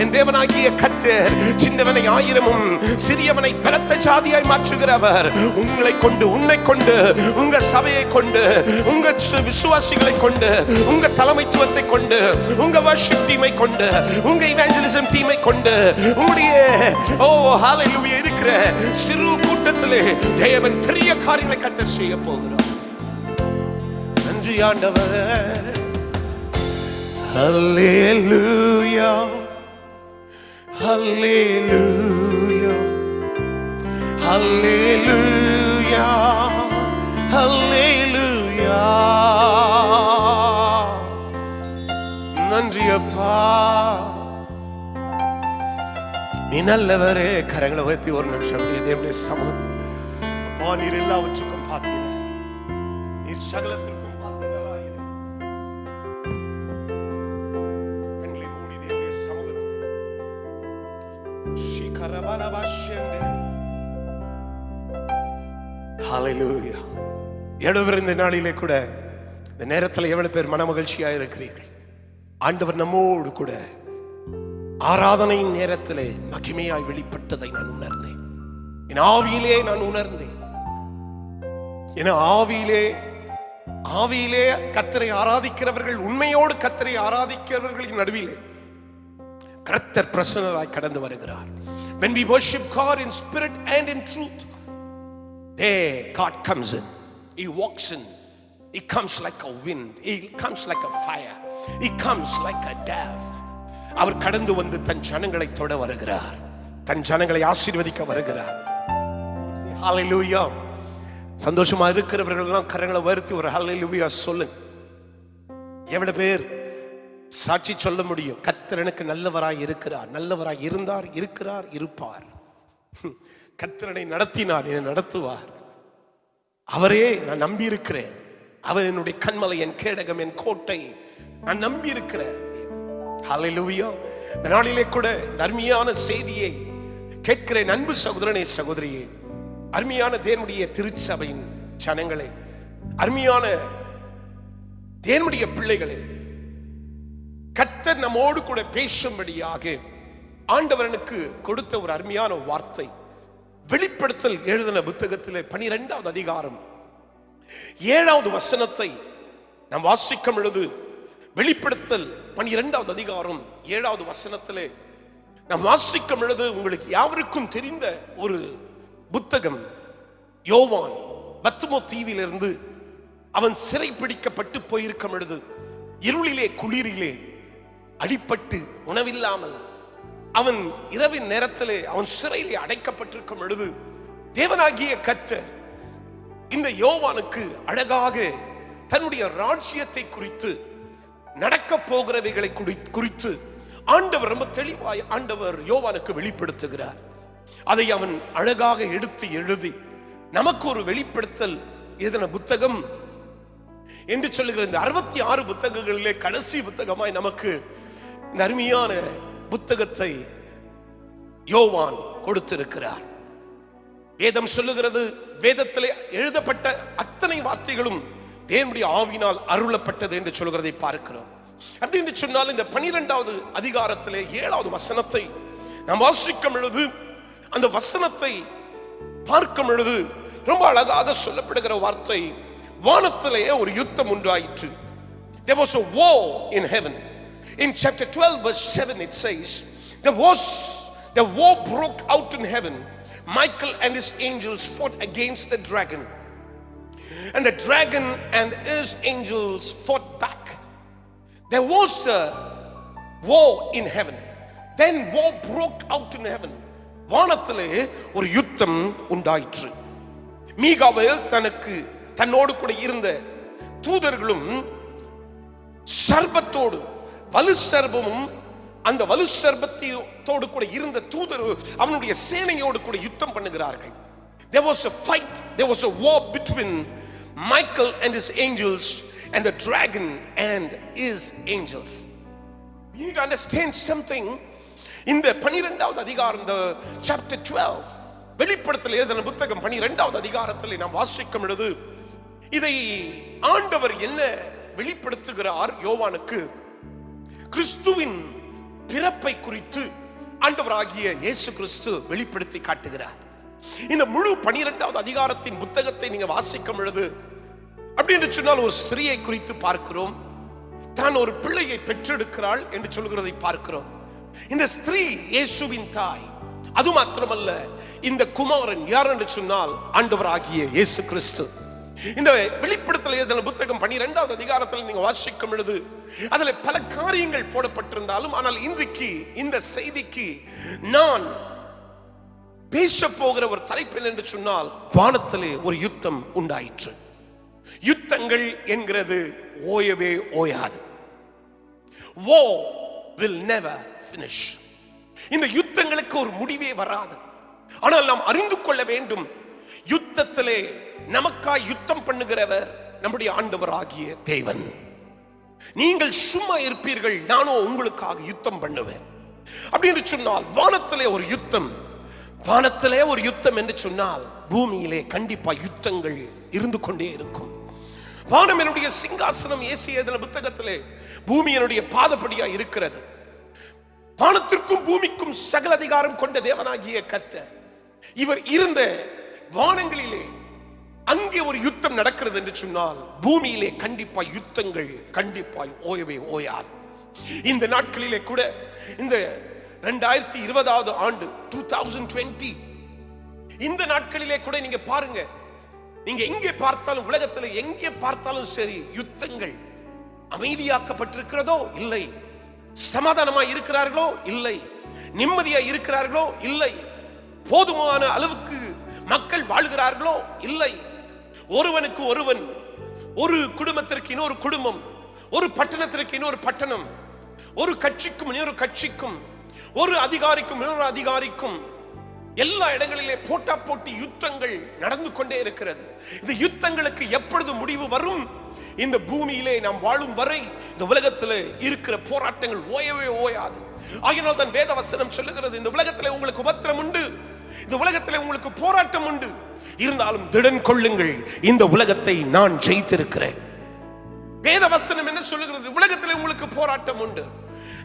என் தேவனாகிய கர்த்தர் சின்னவனை 1000-ம் சிறியவனை பலத்த ஜாதியாய் மாற்றுகிறவர். உங்களை கொண்டு, உன்னை கொண்டு, உங்க சபையை கொண்டு, உங்க விசுவாசிகளை கொண்டு, உங்க தலைமைத்துவத்தை கொண்டு, உங்க வர்ஷிப் டீமை கொண்டு, உங்க இவாஞ்சலிசம் டீமை கொண்டு, உங்களுடைய ஹல்லேலூயா இருக்கிற சிறு கூட்டத்திலே தேவன் பெரிய காரியங்களை கர்த்தர் செய்ய போகிறார். நன்றி ஆண்டவரே. ஹல்லேலூயா, ஹல்லேலூயா, ஹல்லேலூயா, ஹல்லேலூயா. நன்றி அப்பா, நீ நல்லவரே. கரங்களை உயர்த்தி ஒரு நிமிஷம் தேவனுடைய சமூகத்தில் அப்பா, நீர் எல்லாவற்றுக்கும் பார்த்தீர், நீர் சகலத்திற்கும் பார்த்தீராய். கண்களை மூடி தேவனுடைய சமூகத்தில் ஹல்லேலூயா. எவ்வளவு இந்த நாளிலே கூட இந்த நேரத்தில் எவ்வளவு பேர் மன மகிழ்ச்சியா இருக்கிறீர்கள்? ஆண்டவர் நம்மோடு கூட ஆராதனை நேரத்திலே மகிமையாய் வெளிப்பட்டதை நான் உணர்ந்தேன். என் ஆவியிலே நான் உணர்ந்தேன். என ஆவியிலே கர்த்தரை ஆராதிக்கிறவர்கள், உண்மையோடு கர்த்தரை ஆராதிக்கிறவர்களின் நடுவிலே கர்த்தர் பிரசன்னராய் கடந்து வருகிறார். When we worship God in spirit and in truth, there God comes in. He walks in. He comes like a wind. He comes like a fire. He comes like a dove. அவர் கடந்து வந்து தன் ஜனங்களை தொட வருகிறார். தன் ஜனங்களை ஆசீர்வதிக்க வருகிறார். ஹalleluya. சந்தோஷமா இருக்கிறவர்கள் எல்லாம் கரங்களை உயர்த்தி ஒரு ஹalleluya சொல்லுங்க. எவ்வளவு பேர் சாட்சி சொல்ல முடியும்? கர்த்தர் எனக்கு நல்லவராய் இருக்கிறார், நல்லவராய் இருந்தார், இருக்கிறார், இருப்பார். கர்த்தரை நடத்தினார், என்னை நடத்துவார். அவரே நான் நம்பி இருக்கிறேன். அவர் என்னுடைய கண்மலை, என் கேடகம், என் கோட்டை. நான் நம்பி இருக்கிறேன். ஹalleluya. இந்த நாளிலே கூட அருமையான செய்தியை கேட்கிறேன் அன்பு சகோதரனே, சகோதரியே, அருமையான தேவனுடைய திருச்சபையின் ஜனங்களே, அருமையான தேவனுடைய பிள்ளைகளே, கர்த்தர் நம்மோடு கூட பேசும்படியாக ஆண்டவரனுக்கு கொடுத்த ஒரு அருமையான வார்த்தை. வெளிப்படுத்தல் எழுதின புத்தகத்திலே 12வது அதிகாரம் 7வது வசனத்தை நாம் வாசிக்கும் பொழுது, வெளிப்படுத்தல் 12வது அதிகாரம் 7வது வசனத்திலே நாம் வாசிக்கும் பொழுது, உங்களுக்கு யாவருக்கும் தெரிந்த ஒரு புத்தகம். யோவான் பத்மோ தீவிலிருந்து அவன் சிறை பிடிக்கப்பட்டு போயிருக்கும் பொழுது, இருளிலே குளிரிலே அடிபட்டு உணவில்லாமல் அவன் இரவின் நேரத்திலே அவன் சிறையிலே அடைக்கப்பட்டிருக்கும் பொழுது, தேவனாகிய கர்த்தர் இந்த யோவானுக்கு அழகாக தன்னுடைய ராஜ்யத்தை குறித்து, நடக்க போகிறவைகளை குறித்து ஆண்டவர் ரொம்ப தெளிவாய் ஆண்டவர் யோவானுக்கு வெளிப்படுத்துகிறார். அதை அவன் அழகாக எடுத்து எழுதி நமக்கு ஒரு வெளிப்படுத்தல் எழுதின புத்தகம் என்று சொல்லுகிற இந்த 66 புத்தகங்களிலே கடைசி புத்தகமாய் நமக்கு இந்த அருமையான புத்தகத்தை யோவான் கொடுத்திருக்கிறார். வேதம் சொல்லுகிறது, வேதத்திலே எழுதப்பட்ட அத்தனை வார்த்தைகளும் தேவனுடைய ஆவியினால் அருளப்பட்டது என்று சொல்கிறதை பார்க்கிறோம். அப்படி என்று சொன்னால், இந்த 12வது அதிகாரத்திலே 7வது வசனத்தை நாம் வாசிக்கும் பொழுது, அந்த வசனத்தை பார்க்கும் பொழுது ரொம்ப அழகாக சொல்லப்படுகிற வார்த்தை, வானத்திலே ஒரு யுத்தம் உண்டாயிற்று. There was a war in heaven. In chapter 12 verse 7 it says, the war broke out in heaven. Michael and his angels fought against the dragon, and the dragon and his angels fought back. There was a war in heaven. Then war broke out in heaven. வானத்திலே ஒரு யுத்தம் உண்டாயிற்று. மீகாவேல் தன்னோடு கூட இருந்த தூதர்களும் சர்பத்தோடு, வலு சர்பமும் அந்த வலு சர்பத்தோடு கூட இருந்த தூதர் அவனுடைய சேனையோடு கூட யுத்தம் பண்ணுகிறார்கள். There was a fight, there was a war between Michael and his angels and the dragon and his angels. We need to understand something. இந்த 12வது அதிகாரம், இந்த chapter 12, வெளிப்படுத்தல் எழுதின புத்தகம் 12வது அதிகாரத்தில் நாம் வாசிக்கும் பொழுது, இதை ஆண்டவர் என்ன வெளிப்படுத்துகிறார் யோவானுக்கு? கிறிஸ்துவின் பிறப்பை குறித்து ஆண்டவராகிய இயேசு கிறிஸ்து வெளிப்படுத்தி காட்டுகிறார். இந்த முழு 12வது அதிகாரத்தின் புத்தகத்தை நீங்க வாசிக்கும் பொழுது, அப்படி என்று சொன்னால், ஒரு ஸ்திரியை குறித்து பார்க்கிறோம். தான் ஒரு பிள்ளையை பெற்றெடுக்கிறாள் என்று சொல்கிறதை பார்க்கிறோம். இந்த ஸ்திரீ இயேசுவின் தாய். அது மாத்திரமல்ல, இந்த குமாரன் யார் என்று சொன்னால் ஆண்டவராகிய இயேசு கிறிஸ்து. இந்த வெளிப்படுத்தல் எழுதின புத்தகம் 12வது அதிகாரத்தில் நீங்க வாசிக்கும் பொழுது அதுல பல காரியங்கள் போடப்பட்டிருந்தாலும், ஆனால் இன்றைக்கு இந்த செய்திக்கு நான் பேச போகிற ஒரு தலைப்பு என்று சொன்னால், வானத்திலே ஒரு யுத்தம் உண்டாயிற்று. யுத்தங்கள் என்கிறது ஓயவே ஓயாது. War will never finish. இந்த யுத்தங்களுக்கு ஒரு முடிவே வராது. ஆனால் நாம் அறிந்து கொள்ள வேண்டும், யுத்தத்திலே நமக்காய் யுத்தம் பண்ணுகிறவர் நம்முடைய ஆண்டவராகிய தேவன். நீங்கள் சும்மா இருப்பீர்கள், நானோ உங்களுக்காக யுத்தம் பண்ணுவேன். அப்படி என்று சொன்னால், வானத்திலே ஒரு யுத்தம். வானத்திலே ஒரு யுத்தம் என்று சொன்னால், பூமியிலே கண்டிப்பா யுத்தங்கள் இருந்து கொண்டே இருக்கும். வானம் என்னுடைய சிங்காசனம், ஏசிய புத்தகத்திலே பூமி என்னுடைய பாதப்படியா இருக்கிறது. வானத்திற்கும் பூமிக்கும் சகல அதிகாரம் கொண்ட தேவனாகிய கர்த்தர் இவர் இருந்த வானங்களிலே அங்கே ஒரு யுத்தம் நடக்கிறது என்று சொன்னால் பூமியிலே கண்டிப்பாய் யுத்தங்கள் கண்டிப்பாய் ஓயவே ஓயாது. இந்த நாட்களிலே கூட இந்த 2020 ஆண்டு 2020 இந்த நாட்களிலே கூட நீங்க பாருங்க, நீங்க எங்கே பார்த்தாலும் உலகத்தில் எங்கே பார்த்தாலும் சரி யுத்தங்கள். அமைதியாக்கப்பட்டிருக்கிறதோ இல்லை, சமாதானமா இருக்கிறார்களோ இல்லை, நிம்மதியா இருக்கிறார்களோ இல்லை, போதுமான அளவுக்கு மக்கள் வாழ்கிறார்களோ இல்லை. ஒருவனுக்கு ஒருவன், ஒரு குடும்பத்திற்கு இன்னொரு குடும்பம், ஒரு பட்டணத்திற்கு இன்னொரு பட்டணம், ஒரு கட்சிக்கும் இன்னொரு கட்சிக்கும், ஒரு அதிகாரிக்கும் இன்னொரு அதிகாரிக்கும் எல்லா இடங்களிலே போட்டா போட்டி யுத்தங்கள் நடந்து கொண்டே இருக்கிறது. இந்த யுத்தங்களுக்கு எப்பொழுது முடிவு வரும்? இந்த பூமியிலே நாம் வாழும் வரை இந்த உலகத்தில் இருக்கிற போராட்டங்கள் ஓயவே ஓயாது. ஆகையால் தான் வேத வசனம் சொல்லுகிறது, இந்த உலகத்திலே உங்களுக்கு உபத்திரம் உண்டு, இந்த உலகத்திலே உங்களுக்கு போராட்டம் உண்டு, இருந்தாலும் திடன் கொள்ளுங்கள், இந்த உலகத்தை நான் ஜெயித்திருக்கிறேன். வேத வசனம் என்ன சொல்லுகிறது? உலகத்திலே உங்களுக்கு போராட்டம் உண்டு.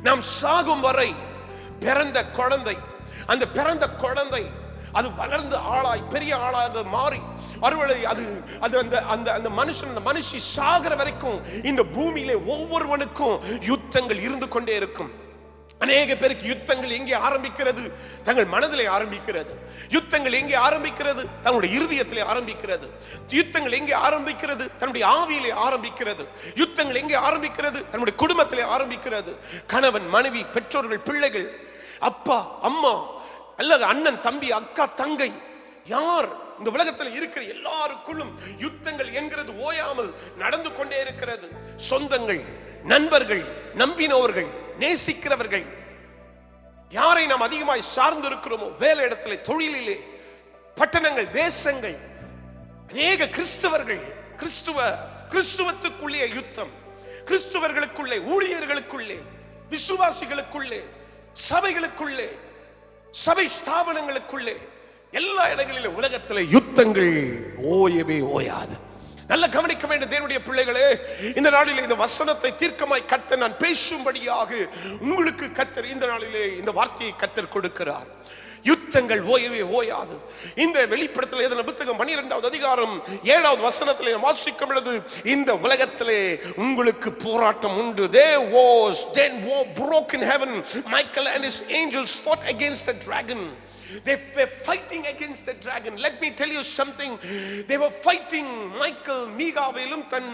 நாம் சாகும் வரை பிறந்த குழந்தை, அந்த பிறந்த குழந்தை அது வளர்ந்து ஆளாய் பெரிய ஆளாக மாறி அறுவடை அது அது அந்த அந்த அந்த மனுஷன் அந்த மனுஷி சாகிற வரைக்கும் இந்த பூமியிலே ஒவ்வொருவனுக்கும் யுத்தங்கள் இருந்து கொண்டே இருக்கும். அநேக பேருக்கு யுத்தங்கள் எங்கே ஆரம்பிக்கிறது? தங்கள் மனதிலே ஆரம்பிக்கிறது. யுத்தங்கள் எங்கே ஆரம்பிக்கிறது? தங்களுடைய இருதயத்திலே ஆரம்பிக்கிறது. யுத்தங்கள் எங்கே ஆரம்பிக்கிறது? தன்னுடைய ஆவியிலே ஆரம்பிக்கிறது. யுத்தங்கள் எங்கே ஆரம்பிக்கிறது? தன்னுடைய குடும்பத்திலே ஆரம்பிக்கிறது. கணவன், மனைவி, பெற்றோர்கள், பிள்ளைகள், அப்பா, அம்மா, அல்லது அண்ணன், தம்பி, அக்கா, தங்கை, யார் இந்த உலகத்தில் இருக்கிற எல்லாருக்குள்ளும் யுத்தங்கள் என்கிறது ஓயாமல் நடந்து கொண்டே இருக்கிறது. சொந்தங்கள், நண்பர்கள், நம்பினவர்கள், நேசிக்கிறவர்கள், யாரை நாம் அதிகமாய் சார்ந்து இருக்கிறோமோ, வேலை இடத்திலே, தொழிலிலே, பட்டணங்கள், தேசங்கள், அநேக கிறிஸ்தவர்கள், கிறிஸ்துவத்துக்குள்ளே யுத்தம், கிறிஸ்துவர்களுக்குள்ளே, ஊழியர்களுக்குள்ளே, விசுவாசிகளுக்குள்ளே, சபைகளுக்குள்ளே, சபை ஸ்தாபனங்களுக்குள்ளே, எல்லா இடங்களிலும் உலகத்தில் யுத்தங்கள் ஓயவே ஓயாது. நல்ல கவனிக்க வேண்டும் தேவனுடைய பிள்ளைகளே. இந்த நாளிலே இந்த வசனத்தை தீர்க்கமாய் கர்த்தர் நான் பேசும்படியாக உங்களுக்கு கர்த்தர் இந்த நாளிலே இந்த வார்த்தையை கர்த்தர் கொடுக்கிறார். யுத்தங்கள் ஓயவே ஓயாது. இந்த வெளிப்படுத்தல் எழுதின புத்தகம் 12வது அதிகாரம் 7வது வசனத்திலே வாசிக்கும் பொழுது, இந்த உலகத்திலே உங்களுக்கு போராட்டம் உண்டு. There was then war broke in heaven. Michael and his angels fought against the dragon. They were fighting against the dragon. Let me tell you something. They were fighting. Michael, மீகாவேலும் தன்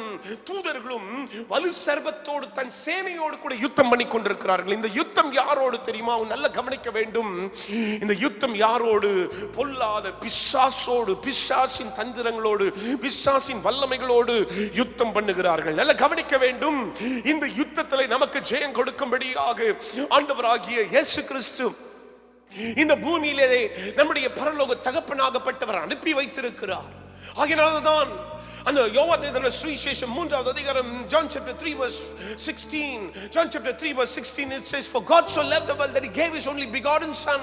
தூதர்களும் வலு சர்பத்தோடு தன் சேனையோடு கூட யுத்தம் பண்ணி கொண்டிருக்கிறார்கள். இந்த யுத்தம் யாரோடு தெரியுமா? நல்ல கவனிக்க வேண்டும். இந்த யுத்தம் யாரோடு? பொல்லாத பிசாசோடு, பிசாசின் தந்திரங்களோடு, பிசாசின் வல்லமைகளோடு யுத்தம் பண்ணுகிறார்கள். நல்ல கவனிக்க வேண்டும். இந்த யுத்தத்தில் நமக்கு ஜெயம் கொடுக்கும்படியாக ஆண்டவராகிய இயேசு கிறிஸ்து இந்த பூமியிலே நம்முடைய பரலோக தகப்பனாகப்பட்டவர் அனுப்பி வைத்திருக்கிறார். ஆகையால்தான் அந்த யோவான் எழுதின சுவிசேஷம் 3வது அதிகாரம் John chapter 3 verse 16, John chapter 3 verse 16, it says, for God so loved the world that he gave his only begotten son,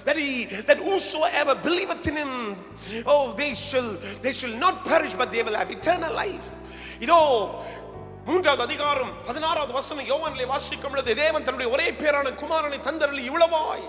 that whosoever believeth in him, oh, they shall not perish but they will have eternal life. இதோ 3வது அதிகாரம் 16வது வசனம் யோவானிலே வாசிக்கும் பொழுது, தேவன் தன்னுடைய ஒரே பேரான குமாரனை தந்தருளி இவ்வளவாய்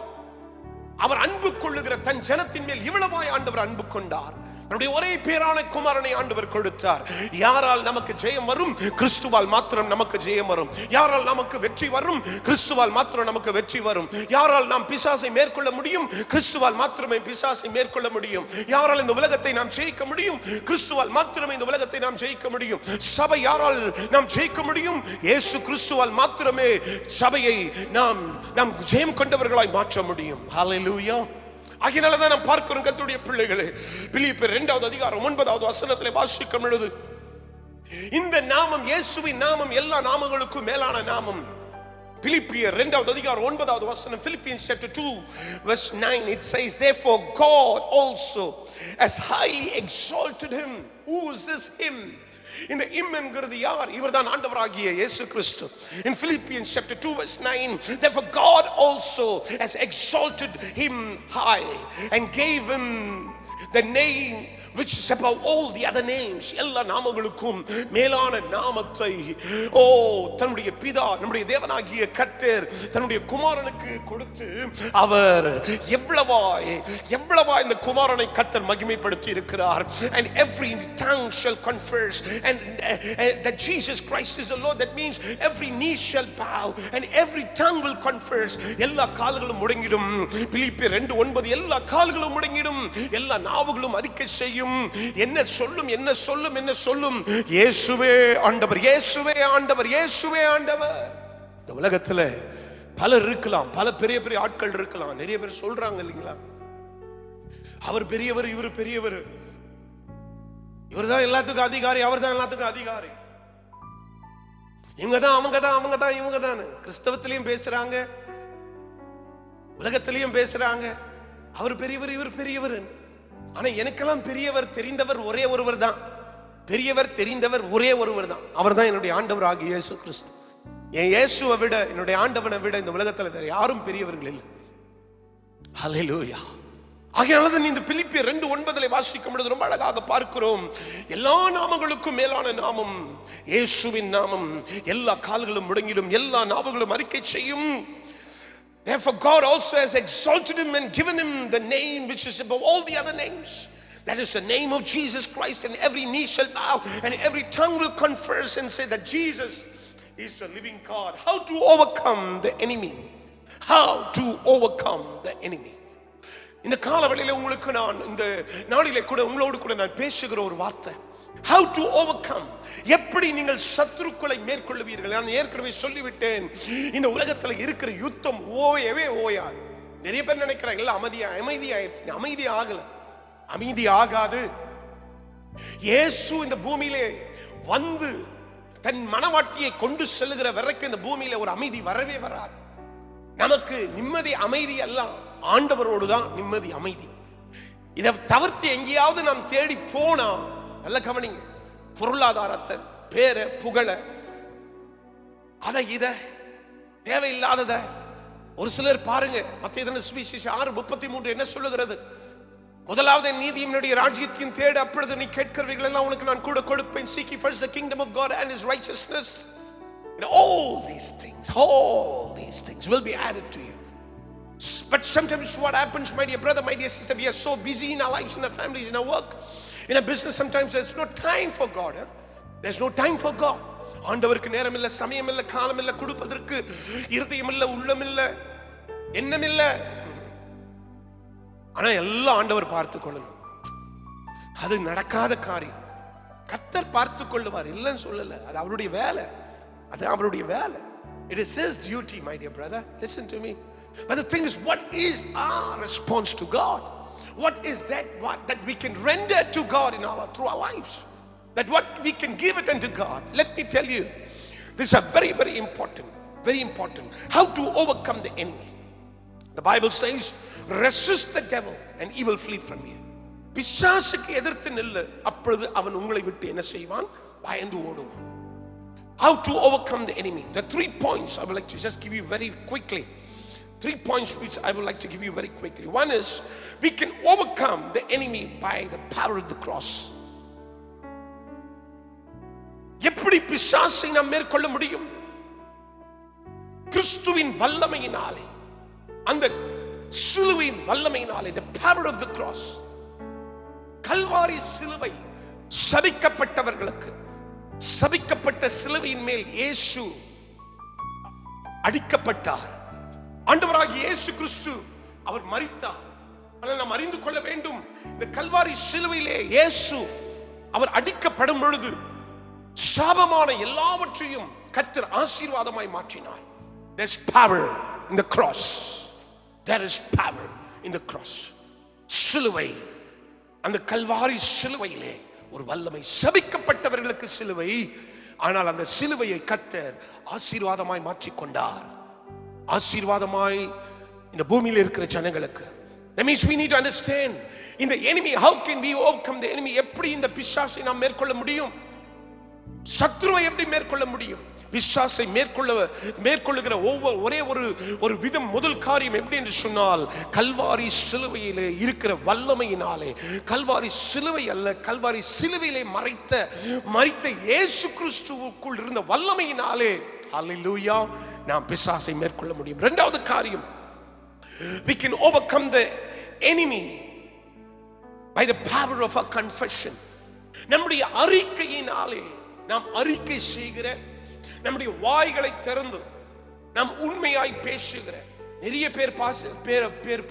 அவர் அன்பு கொள்ளுகிற தன் ஜனத்தின் மேல் இவ்வளவாய் ஆண்டவர் அன்பு கொண்டார். நம்முடைய ஒரே பேரான குமாரனை ஆண்டவர் கொடுத்தார். யாரால் நமக்கு ஜெயம் வரும்? கிறிஸ்துவால் மாத்திரம் நமக்கு ஜெயம் வரும். யாரால் நமக்கு வெற்றி வரும்? கிறிஸ்துவால் மாத்திரம் நமக்கு வெற்றி வரும். யாரால் நாம் பிசாசை மேற்கொள்ள முடியும்? கிறிஸ்துவால் மாத்திரமே பிசாசை மேற்கொள்ள முடியும். யாரால் இந்த உலகத்தை நாம் ஜெயிக்க முடியும்? கிறிஸ்துவால் மாத்திரமே இந்த உலகத்தை நாம் ஜெயிக்க முடியும். சபை யாரால் நாம் ஜெயிக்க முடியும்? இயேசு கிறிஸ்துவால் மாத்திரமே சபையை நாம் ஜெயம் கொண்டவர்களாய் மாற்ற முடியும். ஹல்லேலூயா. ஆகையால்தான் நாம் பார்க்கிறோம் கர்த்தருடைய பிள்ளைகளே, பிலிப்பியர் 2வது அதிகாரம் 9வது வசனத்திலே வாசிக்கும் பொழுது, இந்த நாமம், இயேசுவின் நாமம் எல்லா நாமங்களுக்கும் மேலான நாமம். பிலிப்பியர் 2வது அதிகாரம் 9வது வசனம், Philippians chapter 2 verse 9, it says, therefore God also has highly exalted him. Who is this him? இந்த him என்கிறது யார்? இவர்தான் ஆண்டவராகிய இயேசு கிறிஸ்து. In Philippians chapter 2 verse 9, therefore God also has exalted him high and gave him the name which is above all the other names, எல்லா நாமங்களுக்கும் மேலான நாமத்தை தன்னுடைய பிதா நம்முடைய தேவனாகிய கர்த்தர் தன்னுடைய குமாரனுக்கு கொடுத்து அவர் எவ்வளவாய் இந்த குமாரனை கர்த்தர் மகிமைப்படுத்தி இருக்கிறார். And every tongue shall confess and that Jesus Christ is the Lord. That means every knee shall bow and every tongue will confess. எல்லா கால்களும் முடங்கிடும். பிலிப்பியர் 2:9 எல்லா கால்களும் முடங்கிடும், எல்லா நாவுகளும் அறிக்கை செய்யும். என்ன சொல்லும் இயேசுவே ஆண்டவர், இயேசுவே ஆண்டவர், இயேசுவே ஆண்டவர். இந்த உலகத்துல பலர் இருக்கலாம், பல பெரிய பெரிய ஆட்கள் இருக்கலாம். நிறைய பேர் சொல்றாங்க இல்லைங்களா, அவர் பெரியவர், இவர் பெரியவர், இவர்தான் எல்லாத்துக்கும் அதிகாரி, அவர்தான் எல்லாத்துக்கும் அதிகாரி, இவங்கதான் அவங்கதான் இவங்கதான். கிறிஸ்தவத்திலையும் பேசுறாங்க, உலகத்திலையும் பேசுறாங்க, அவர் பெரியவர், இவர் பெரியவர். ஆனா எனக்கெல்லாம் பெரியவர் தெரிந்தவர் ஒரே ஒருவர் தான், பெரியவர் தெரிந்தவர் ஒரே ஒருவர் தான். அவர் தான் என்னுடைய ஆண்டவர் ஆகிய இயேசு கிறிஸ்து. என் இயேசுவை விட, என்னுடைய ஆண்டவனை விட இந்த உலகத்துல வேற யாரும் பெரியவர்கள் இல்லை. ஹல்லேலூயா. ஆகையானதான் இந்த பிலிப்பியர் 2:9 வாசிக்கும் பொழுது ரொம்ப அழகாக பார்க்கிறோம். எல்லா நாமங்களுக்கும் மேலான நாமம் இயேசுவின் நாமம். எல்லா கால்களும் முடங்கிடும், எல்லா நாவுகளும் அறிக்கை செய்யும். Therefore God also has exalted him and given him the name which is above all the other names. That is the name of Jesus Christ, and every knee shall bow and every tongue will confess and say that Jesus is the living God. How to overcome the enemy? How to overcome the enemy? இந்த காலவெளியில உங்களுக்கு நான் இந்த நாளிலே கூட உங்களோடு கூட நான் பேசுகிற ஒரு வார்த்தை, how to overcome, எப்படி நீங்கள் சத்துருக்களை மேற்கொள்வீர்கள். நான் ஏற்கனவே சொல்லிவிட்டேன், இந்த உலகத்துல இருக்கிற யுத்தம் ஓயவே ஓயாது. நிறைய பேர் நினைக்கிறாங்க இல்ல அமைதியாயிருச்சு. அமைதி ஆகல, அமைதி ஆகாது. இயேசு இந்த பூமியிலே வந்து தன் மனவாட்டியை கொண்டு செல்லுகிற வரைக்கும் இந்த பூமியில ஒரு அமைதி வரவே வராது. நமக்கு நிம்மதி அமைதி எல்லாம் ஆண்டவரோடு தான் நிம்மதி அமைதி. இதை தவிர்த்து எங்கேயாவது நாம் தேடி போனா, நல்ல கவனிங்க, பொருளாதாரத்தை, பேர புகழ, இத தேவையில்லாதத ஒரு சிலர் பாருங்க. மத்தேயு சுவிசேஷம் 6:33 என்ன சொல்லுகிறது? முதலாவது நீதியும் ராஜ்யத்தையும் தேடு, அப்பொழுது நீ கேட்கிறவைகள் எல்லாம் உனக்கு நான் கூட கொடுப்பேன். Seek ye first the kingdom of God and his righteousness, and all these things will be added to you. But sometimes what happens, my dear brother, my dear sister, we are so busy in our lives, in our families, in our work, in our business. Sometimes there's no time for God. There's no time for God. ஆண்டவருக்கு நேரம் இல்ல, சமயம் இல்ல, காலம் இல்ல, கொடுப்பதற்கு இருதயம் இல்ல, உள்ளம் இல்ல, எண்ணம் இல்ல. ஆனா எல்லாம் ஆண்டவர் பார்த்து கொள்ளணும். அது நடக்காத காரியம். கர்த்தர் பார்த்து கொள்ளுவார், இல்லன்னு சொல்லல. அது அவருடைய வேலை, அது அவருடைய வேலை. It is his duty, my dear brother. Listen to me. But the thing is, what is our response to God? What is that we can render to God through our lives? That what we can give it unto God. Let me tell you, this is very, very important. Very important. How to overcome the enemy. The Bible says, resist the devil and he will flee from you. பிசாசுக்கு எதிர்த்து நில்லு, அப்பொழுது அவன் உங்களை விட்டு என்ன செய்வான்? பயந்து ஓடுவான். How to overcome the enemy? The 3 points I would like to just give you very quickly. 3 points which I would like to give you very quickly. One is, we can overcome the enemy by the power of the cross. எப்படி பிசாசை நாம் மேற்கொள்ள முடியும்? கிறிஸ்துவின் வல்லமையினாலே, அந்த சிலுவையின் வல்லமையினாலே, the power of the cross. Kalvari சிலுவை சபிக்கப்பட்டவர்களுக்கு, சபிக்கப்பட்ட சிலுவையின் மேல் இயேசு அடிக்கப்பட்டார். ஆண்டவராகிய இயேசு கிறிஸ்து அவர் மரித்தார். ஆனால் நாம் அறிந்து கொள்ள வேண்டும், இந்த கல்வாரி சிலுவையிலே இயேசு அவர் அடிக்கப்படும் பொழுது சாபமான எல்லாவற்றையும் கர்த்தர் ஆசீர்வாதமாய் மாற்றினார். There's power in the cross. There is power in the cross. சிலுவை, அந்த கல்வாரி சிலுவையிலே ஒரு வல்லமை. சபிக்கப்பட்டவர்களுக்கு சிலுவை, ஆனால் அந்த சிலுவையை கர்த்தர் ஆசீர்வாதமாய் மாற்றிக்கொண்டார். ஆசீர்வாதமாய் இந்த பூமியில் இருக்கிற ஜனங்களுக்கு. That means we need to understand in the enemy, how can we overcome the enemy? எப்படி இந்த பிசாசை நாம் மேற்கொள்ள முடியும்? சத்ருவை எப்படி மேற்கொள்ள முடியும்? பிசாசை மேற்கொள்ளுகிற ஒரே ஒரு விதம், முதல் காரியம் எப்படி என்று சொன்னால், கல்வாரி சிலுவையிலே இருக்கிற வல்லமையினாலே, கல்வாரி சிலுவை அல்ல, கல்வாரி சிலுவையிலே மரித்த இயேசு கிறிஸ்துவுக்குள் இருந்த வல்லமையினாலே, ஹல்லேலூயா, நாம் பிசாசை மேற்கொள்ள முடியும். இரண்டாவது காரியம், we can overcome the enemy by the power of our confession. நம்முடைய அறிக்கையினாலே, நாம் அறிக்கை செய்கிற, நம்முடைய வாய்களை திறந்து நாம் உண்மையாய் பேசுகிற, நிறைய பேர்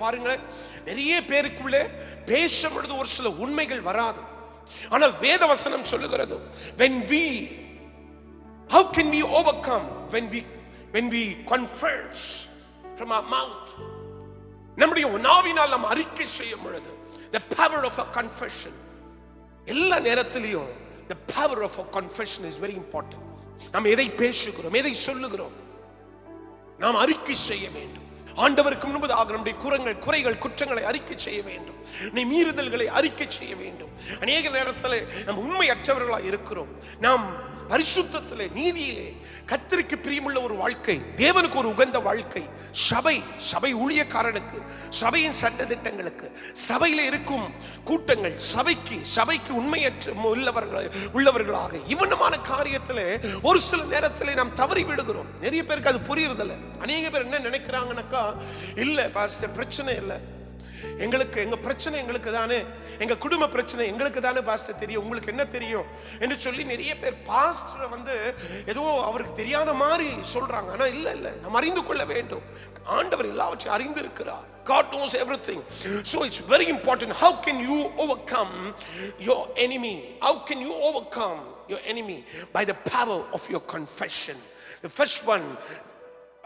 பாருங்களேன், நிறைய பேருக்குள்ளே பேசும் பொழுது ஒரு சில உண்மைகள் வராது. ஆனால் வேத வசனம் சொல்லுகிறது, how can we overcome when we confess from our mouth? நம்முடைய நாவினால் நாம் அறிக்கை செய்யும் பொழுது, the power of a confession, எல்லா நேரத்திலையும் the power of a confession is very important. நாம் எதை பேசுகிறோம், எதை சொல்லுகிறோம், நாம் அறிக்கை செய்ய வேண்டும். ஆண்டவருக்கு முன்பதாக நம்முடைய குறைகள் குற்றங்களை அறிக்கை செய்ய வேண்டும். மீறுதல்களை அறிக்கை செய்ய வேண்டும். அநேக நேரத்தில் நாம் உண்மையற்றவர்களாக இருக்கிறோம். நாம் பரிசுத்தத்திலே, நீதியிலே, கர்த்தருக்கு பிரியமுள்ள ஒரு வாழ்க்கை, தேவனுக்கு ஒரு உகந்த வாழ்க்கை, சபை ஊழியக்காரனுக்கு, சபையின் சட்ட திட்டங்களுக்கு, சபையில இருக்கும் கூட்டங்கள், சபைக்கு உண்மையற்ற உள்ளவர்களாக இவனமான காரியத்திலே ஒரு சில நேரத்திலே நாம் தவறி விடுகிறோம். நிறைய பேருக்கு அது புரியுறதில்லை. அநேக பேர் என்ன நினைக்கிறாங்கன்னாக்கா, இல்ல பாஸ்டர், பிரச்சனை இல்லை, எங்க பிரச்சனை எங்களுக்கு தானே, எங்க குடும்ப பிரச்சனை எங்களுக்கு தானே பாஸ்டர் தெரியும், உங்களுக்கு என்ன தெரியும் என்று சொல்லி நிறைய பேர் பாஸ்டரை ஏதோ அவருக்கு தெரியாத மாதிரி சொல்றாங்க. ஆனா இல்ல, நாம் அறிந்து கொள்ள வேண்டும். ஆண்டவர் எல்லாவற்றையும் அறிந்து இருக்கிறார். God knows everything. So it's very important. How can you overcome your enemy? How can you overcome your enemy? By the power of your confession. The first one,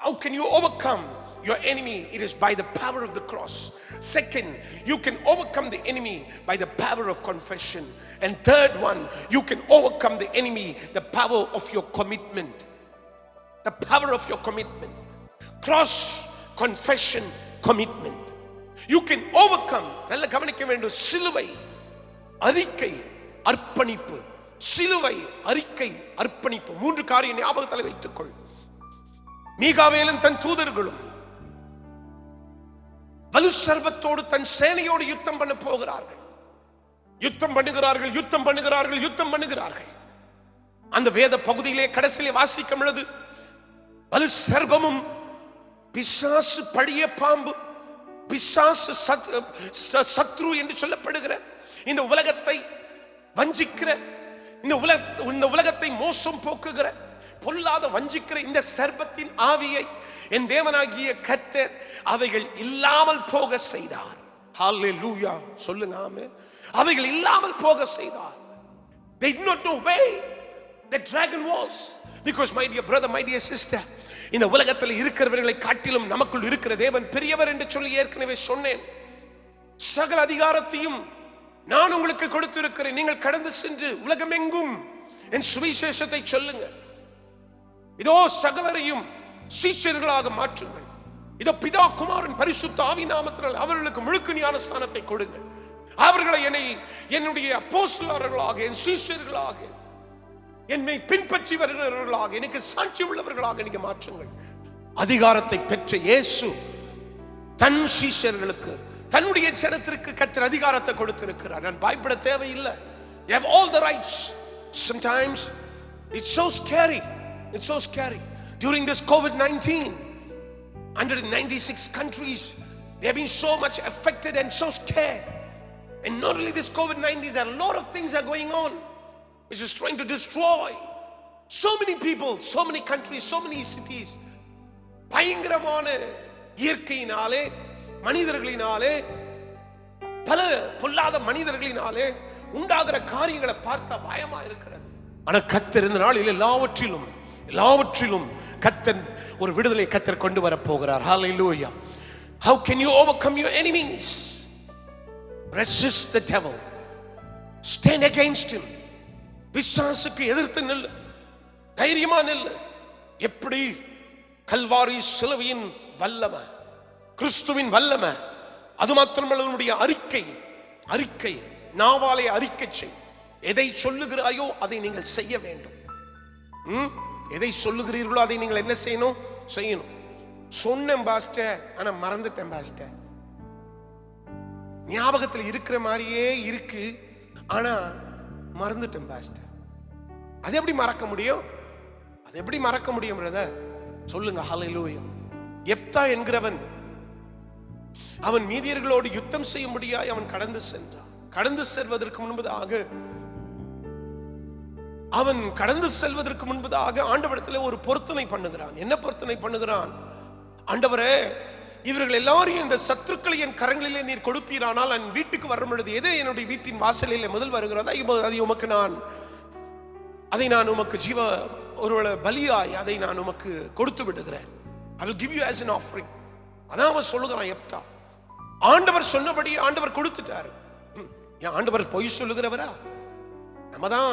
how can you overcome your enemy? It is by the power of the cross. Second, you can overcome the enemy by the power of confession. And third one, you can overcome the enemy, the power of your commitment. The power of your commitment. Cross, confession, commitment. You can overcome. நல்ல கவனிக்க வேண்டும். சிலுவை, அறிக்கை, அர்ப்பணிப்பு. சிலுவை, அறிக்கை, அர்ப்பணிப்பு. மூன்று காரியம் ஞாபகத்தில் வைத்துக்கொள். மீகாவேலும் தன் தூதர்களும் வலு சர்வத்தோடு தன் சேனையோடு யுத்தம் பண்ண போகிறார்கள். யுத்தம் பண்ணுகிறார்கள். அந்த வேத பகுதியிலே கடைசியிலே வாசிக்கும் பொழுது, வலு சர்வமும் பிசாசு, பழிய பாம்பு, பிசாசு சத்ரு என்று சொல்லப்படுகிற, இந்த உலகத்தை வஞ்சிக்கிற, இந்த உலகத்தை மோசம் போக்குகிற, பொல்லாத வஞ்சிக்கிற இந்த சர்வத்தின் ஆவியை என் தேவனாகிய கர்த்தர் அவைகள் இல்லாமல் போக செய்தார். ஹல்லேலூயா, சொல்லுங்க ஆமென். அவைகள் இல்லாமல் போக செய்தார். They did not know where the dragon was, because my dear brother, my dear sister, இந்த உலகத்தில் இருக்கிறவர்களை காட்டிலும் நமக்குள் இருக்கிற தேவன் பெரியவர் என்று சொல்லி ஏற்கனவே சொன்னேன். சகல அதிகாரத்தையும் நான் உங்களுக்கு கொடுத்திருக்கிறேன். நீங்கள் கடந்து சென்று உலகமெங்கும் என் சுவிசேஷத்தை சொல்லுங்க. இதோ சகலரையும் சீஷர்களாக மாற்றுங்கள். இதோ பிதா, குமாரன், பரிசுத்த ஆவி நாமத்தினால் அவர்களுக்கு முழுக்க ஞானஸ்தானத்தை கொடுங்கள். அவர்களை என்னுடைய அப்போஸ்தலர்களாக, என் சீஷர்களாக, என்னை பின்பற்றி வருகிறவர்களாக, எனக்கு சாட்சி உள்ளவர்களாக நீங்க மாற்றுங்கள். அதிகாரத்தை பெற்ற இயேசு தன் சீஷர்களுக்கு, தன்னுடைய ஜனத்திற்கு கர்த்தர் அதிகாரத்தை கொடுத்திருக்கிறார். நான் பயப்பட தேவையில்லை. You have all the rights. Sometimes it's so scary. It's so scary. During this COVID-19, 196 countries, they have been so much affected and so scared. And not only this COVID-19, there are a lot of things are going on which is trying to destroy so many people, so many countries, so many cities. பயங்கரமான இயற்கையினாலே, மனிதர்களினாலே, பல பொல்லாத மனிதர்களினாலே உண்டாகிற காரியங்களை பார்த்தா பயமா இருக்கிறது. ஆனா கர்த்தர் இந்த நாளில் எல்லாவற்றிலும் கர்த்தர் ஒரு விடுதலை கர்த்தர் கொண்டு வர போகிறார். ஹல்லேலூயா. How can you overcome your enemies? Resist the devil. Stand against him. பிசாசுக்கு எதிர்த்து நில்லு, தைரியமா நில்லு. எப்படி? கல்வாரி சிலுவையின் வல்லமை, கிறிஸ்துவின் வல்லமை. அது மாத்திரமல்ல, உன்னுடைய அறிக்கை நாவாலே அறிக்கை செய். எதை சொல்லுகிறாயோ அதை நீங்கள் செய்ய வேண்டும். எதை சொல்லுகிறீர்களோ அதை நீங்கள் என்ன செய்யணும்? செய்யணும். சொன்னேன் பாஸ்டர், ஆனா மறந்துட்டேன் பாஸ்டர். ஞாபகத்தில் இருக்கிற மாதிரியே இருக்கு, ஆனா மறந்துட்டேன் பாஸ்டர். அது எப்படி மறக்க முடியும்? அது எப்படி மறக்க முடியும் பிரதர்? சொல்லுங்க. ஹல்லேலூயா. யெப்தா என்கிறவன் அவன் மீதியர்களோடு யுத்தம் செய்யும்படியாய் அவன் கடந்து சென்றான். கடந்து செல்வதற்கு முன்பதாக ஆண்டவரிடத்தில் ஒரு பொருத்தனை பண்ணுகிறான். என்ன பொருத்தனை பண்ணுகிறான்? ஆண்டவரே, இவர்கள் எல்லாரும் இந்த சத்துருக்களை என் கரங்களிலே நீர் கொடுப்பீரானால் என் வீட்டுக்கு வரும் பொழுது எது என்னுடைய வீட்டின் வாசலிலே முதல் வருகிறதா அதை நான் உமக்கு ஜீவ ஒருவேளை பலியாய் அதை நான் உமக்கு கொடுத்து விடுகிறேன். I will give you as an offering. அதான் அவன் சொல்லுகிறான் யெப்தா. ஆண்டவர் சொன்னபடி ஆண்டவர் கொடுத்துட்டார். ஆண்டவர் பொய் சொல்லுகிறவரா? நம்ம தான்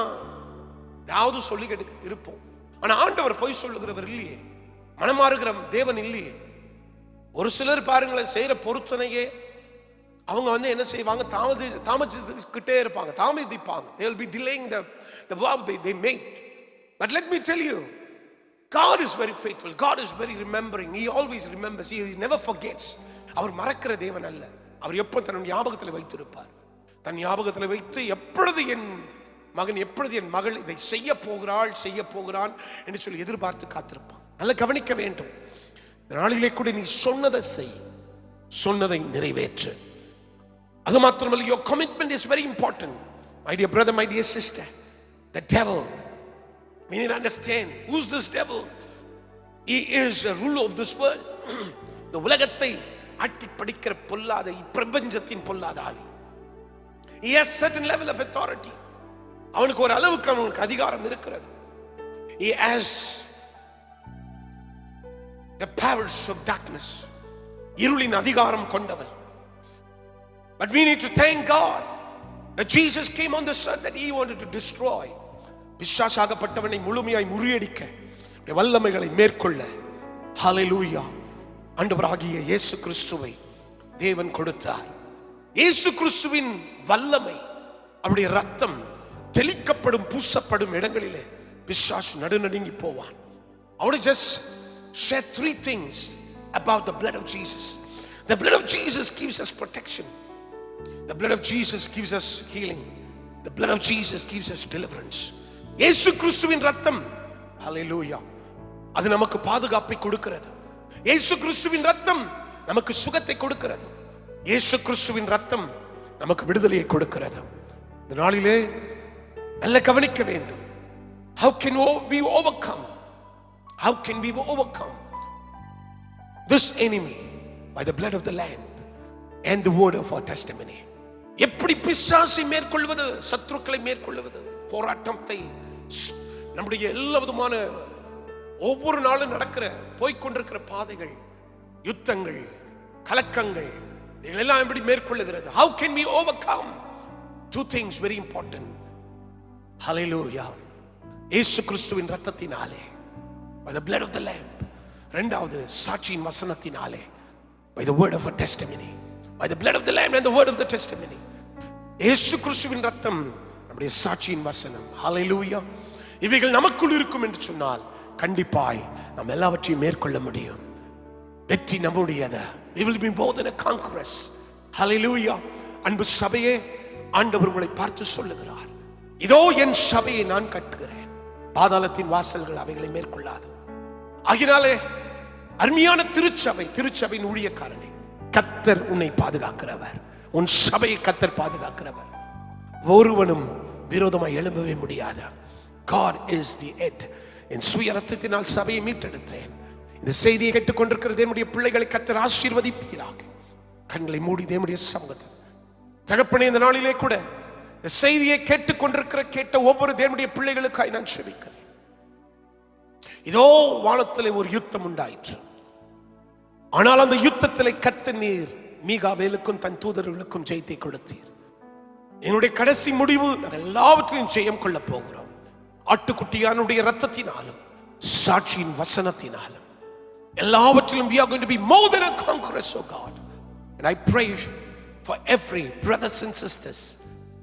ஏதாவது சொல்லி இருப்போம். ஆனா ஆண்டவர் பொய் சொல்லுகிறவர் இல்லையே, மனமாறுகிற தேவன் இல்லையே. ஒரு சிலர் பாருங்களேன், செய்யற பொருத்தனையே அவங்க என்ன செய்வாங்க? தாமதிக்கிட்டே இருப்பாங்க, தாமதிப்பாங்க. They will be delaying the vow they made. But let me tell you, God is very faithful. God is very remembering. He always remembers. He never forgets. அவர் மறக்கிற தேவன் அல்ல. அவர் எப்போ தன் ஞாபகத்தில் வைத்திருப்பார். தன் ஞாபகத்தில் வைத்து எப்பொழுது என் மகன், எப்பொழுது என் மகள் இதை செய்ய போகிறான் என்று சொல்லி எதிர்பார்த்து காத்திருப்பான். நல்லா கவனிக்க வேண்டும். இந்த நாளிலே கூட நீ சொன்னதை செய், சொன்னதை நிறைவேற்று. அது மாத்திரமல்ல, your commitment is very important. My dear brother, my dear sister, the devil, we need to understand who's this devil. He is a ruler of this world. இந்த உலகத்தை ஆட்டி படிக்கிற பொல்லாத பிரபஞ்சத்தின் பொல்லாத ஆவி. He has certain level of authority. அவனுக்கு ஒரு அளவுக்கு அவனுக்கு அதிகாரம் இருக்கிறது. He has the powers of darkness. இருளின் அதிகாரம் கொண்டவன். But we need to thank God that Jesus came on this earth that he wanted to destroy. பிசாசாகப்பட்டவனை முழுமையாய் முறியடிக்க, வல்லமைகளை மேற்கொள்ள, ஹல்லேலூயா, ஆண்டவராகிய இயேசு கிறிஸ்துவை தேவன் கொடுத்தார். இயேசு கிறிஸ்துவின் வல்லமை, அவருடைய ரத்தம் தெளிக்கப்படும் பூசப்படும் இடங்களிலே பிசாசு நடுநடுங்கி போவான். I want to just share 3 things about the blood of Jesus. The blood of Jesus gives us protection. The blood of Jesus gives us healing. The blood of Jesus gives us deliverance. இயேசு கிறிஸ்துவின் ரத்தம், ஹல்லேலூயா, அது நமக்கு பாதுகாப்பை கொடுக்கிறது. இயேசு கிறிஸ்துவின் ரத்தம் நமக்கு சுகத்தை கொடுக்கிறது. இயேசு கிறிஸ்துவின் ரத்தம் நமக்கு விடுதலையை கொடுக்கிறது. இந்த நாளிலே நல்ல கவனிக்க வேண்டும். How can we overcome? How can we overcome this enemy? By the blood of the Lamb and the word of our testimony. எப்படி பிசாசை மேற்கொள்வது, சத்துருக்களை மேற்கொள்வது, போராட்டத்தை, நம்முடைய எல்லா விதமான ஒவ்வொரு நாளும் நடக்கிற போய்கொண்டிருக்கிற பாதைகள், யுத்தங்கள், கலக்கங்கள், இதெல்லாம் எப்படி மேற்கொள்ளுகிறது? How can we overcome? 2 things very important. Hallelujah. இயேசு கிறிஸ்துவின் இரத்தத்தினாலே, by the blood of the Lamb. இரண்டாவது சாட்சியின் வசனத்தினாலே, by the word of our testimony. By the blood of the Lamb and the word of the testimony. இயேசு கிறிஸ்துவின் இரத்தம், நம்முடைய சாட்சியின் வசனம். Hallelujah. இவைகள் நமக்குள் இருக்கும் என்று சொன்னால் கண்டிப்பாய் நாம் எல்லாவற்றையும் மேற்கொள்ள முடியும். வெற்றி நம்முடையது. We will be more than a conquerors. Hallelujah. அன்பு சபையே, ஆண்டவர் உங்களை பார்த்து சொல்லுகிறார், இதோ என் சபையை நான் கட்டுகிறேன், பாதாளத்தின் வாசல்கள் அவைகளை மேற்கொள்ளாது. ஆகினாலே அருமையான திருச்சபையின் ஊழியக்காரனே, கர்த்தர் உன்னை பாதுகாக்கிறவர். உன் சபையை கர்த்தர் பாதுகாக்கிறவர். ஒருவனும் விரோதமாய் எழும்பவே முடியாது. God is the head. என் சுய ரத்தத்தினால் சபையை மீட்டெடுத்தேன். இந்த செய்தியை கேட்டுக்கொண்டிருக்கிற தேவனுடைய பிள்ளைகளை கர்த்தர் ஆசீர்வதிப்பீராக. கண்களை மூடி தேவனுடைய சமூகத்தில், தகப்பனே, இந்த நாளிலே கூட இந்த செய்தியை கேட்ட ஒவ்வொரு தேவனுடைய பிள்ளைகளுக்காய் நான் ஜெபிக்கிறேன். இதோ வானத்திலே ஒரு யுத்தம் உண்டாயிற்று. ஆனால் அந்த யுத்தத்திலே கர்த்தர் நீர் மீகாவேலுக்கும் தன் தூதர்களுக்கும் ஜெயத்தை கொடுத்தீர். என்னுடைய கடைசி முடிவு, நான் எல்லாவற்றையும் ஜெயம் கொள்ள போகிறோம். ஆட்டுக்குட்டியானுடைய இரத்தத்தினாலும் சாட்சியின் வசனத்தினாலும் எல்லாவற்றிலும் we are going to be more than a conquerors, oh God. And I pray for every brothers and sisters,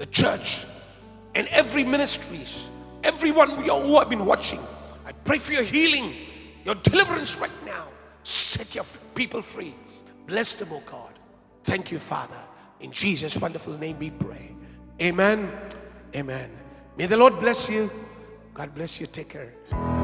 the church and every ministries, everyone who have been watching. I pray for your healing, your deliverance right now. Set your people free. Bless them, oh God. Thank you, Father. In Jesus' wonderful name we pray. Amen. Amen. May the Lord bless you. God bless you. Take care.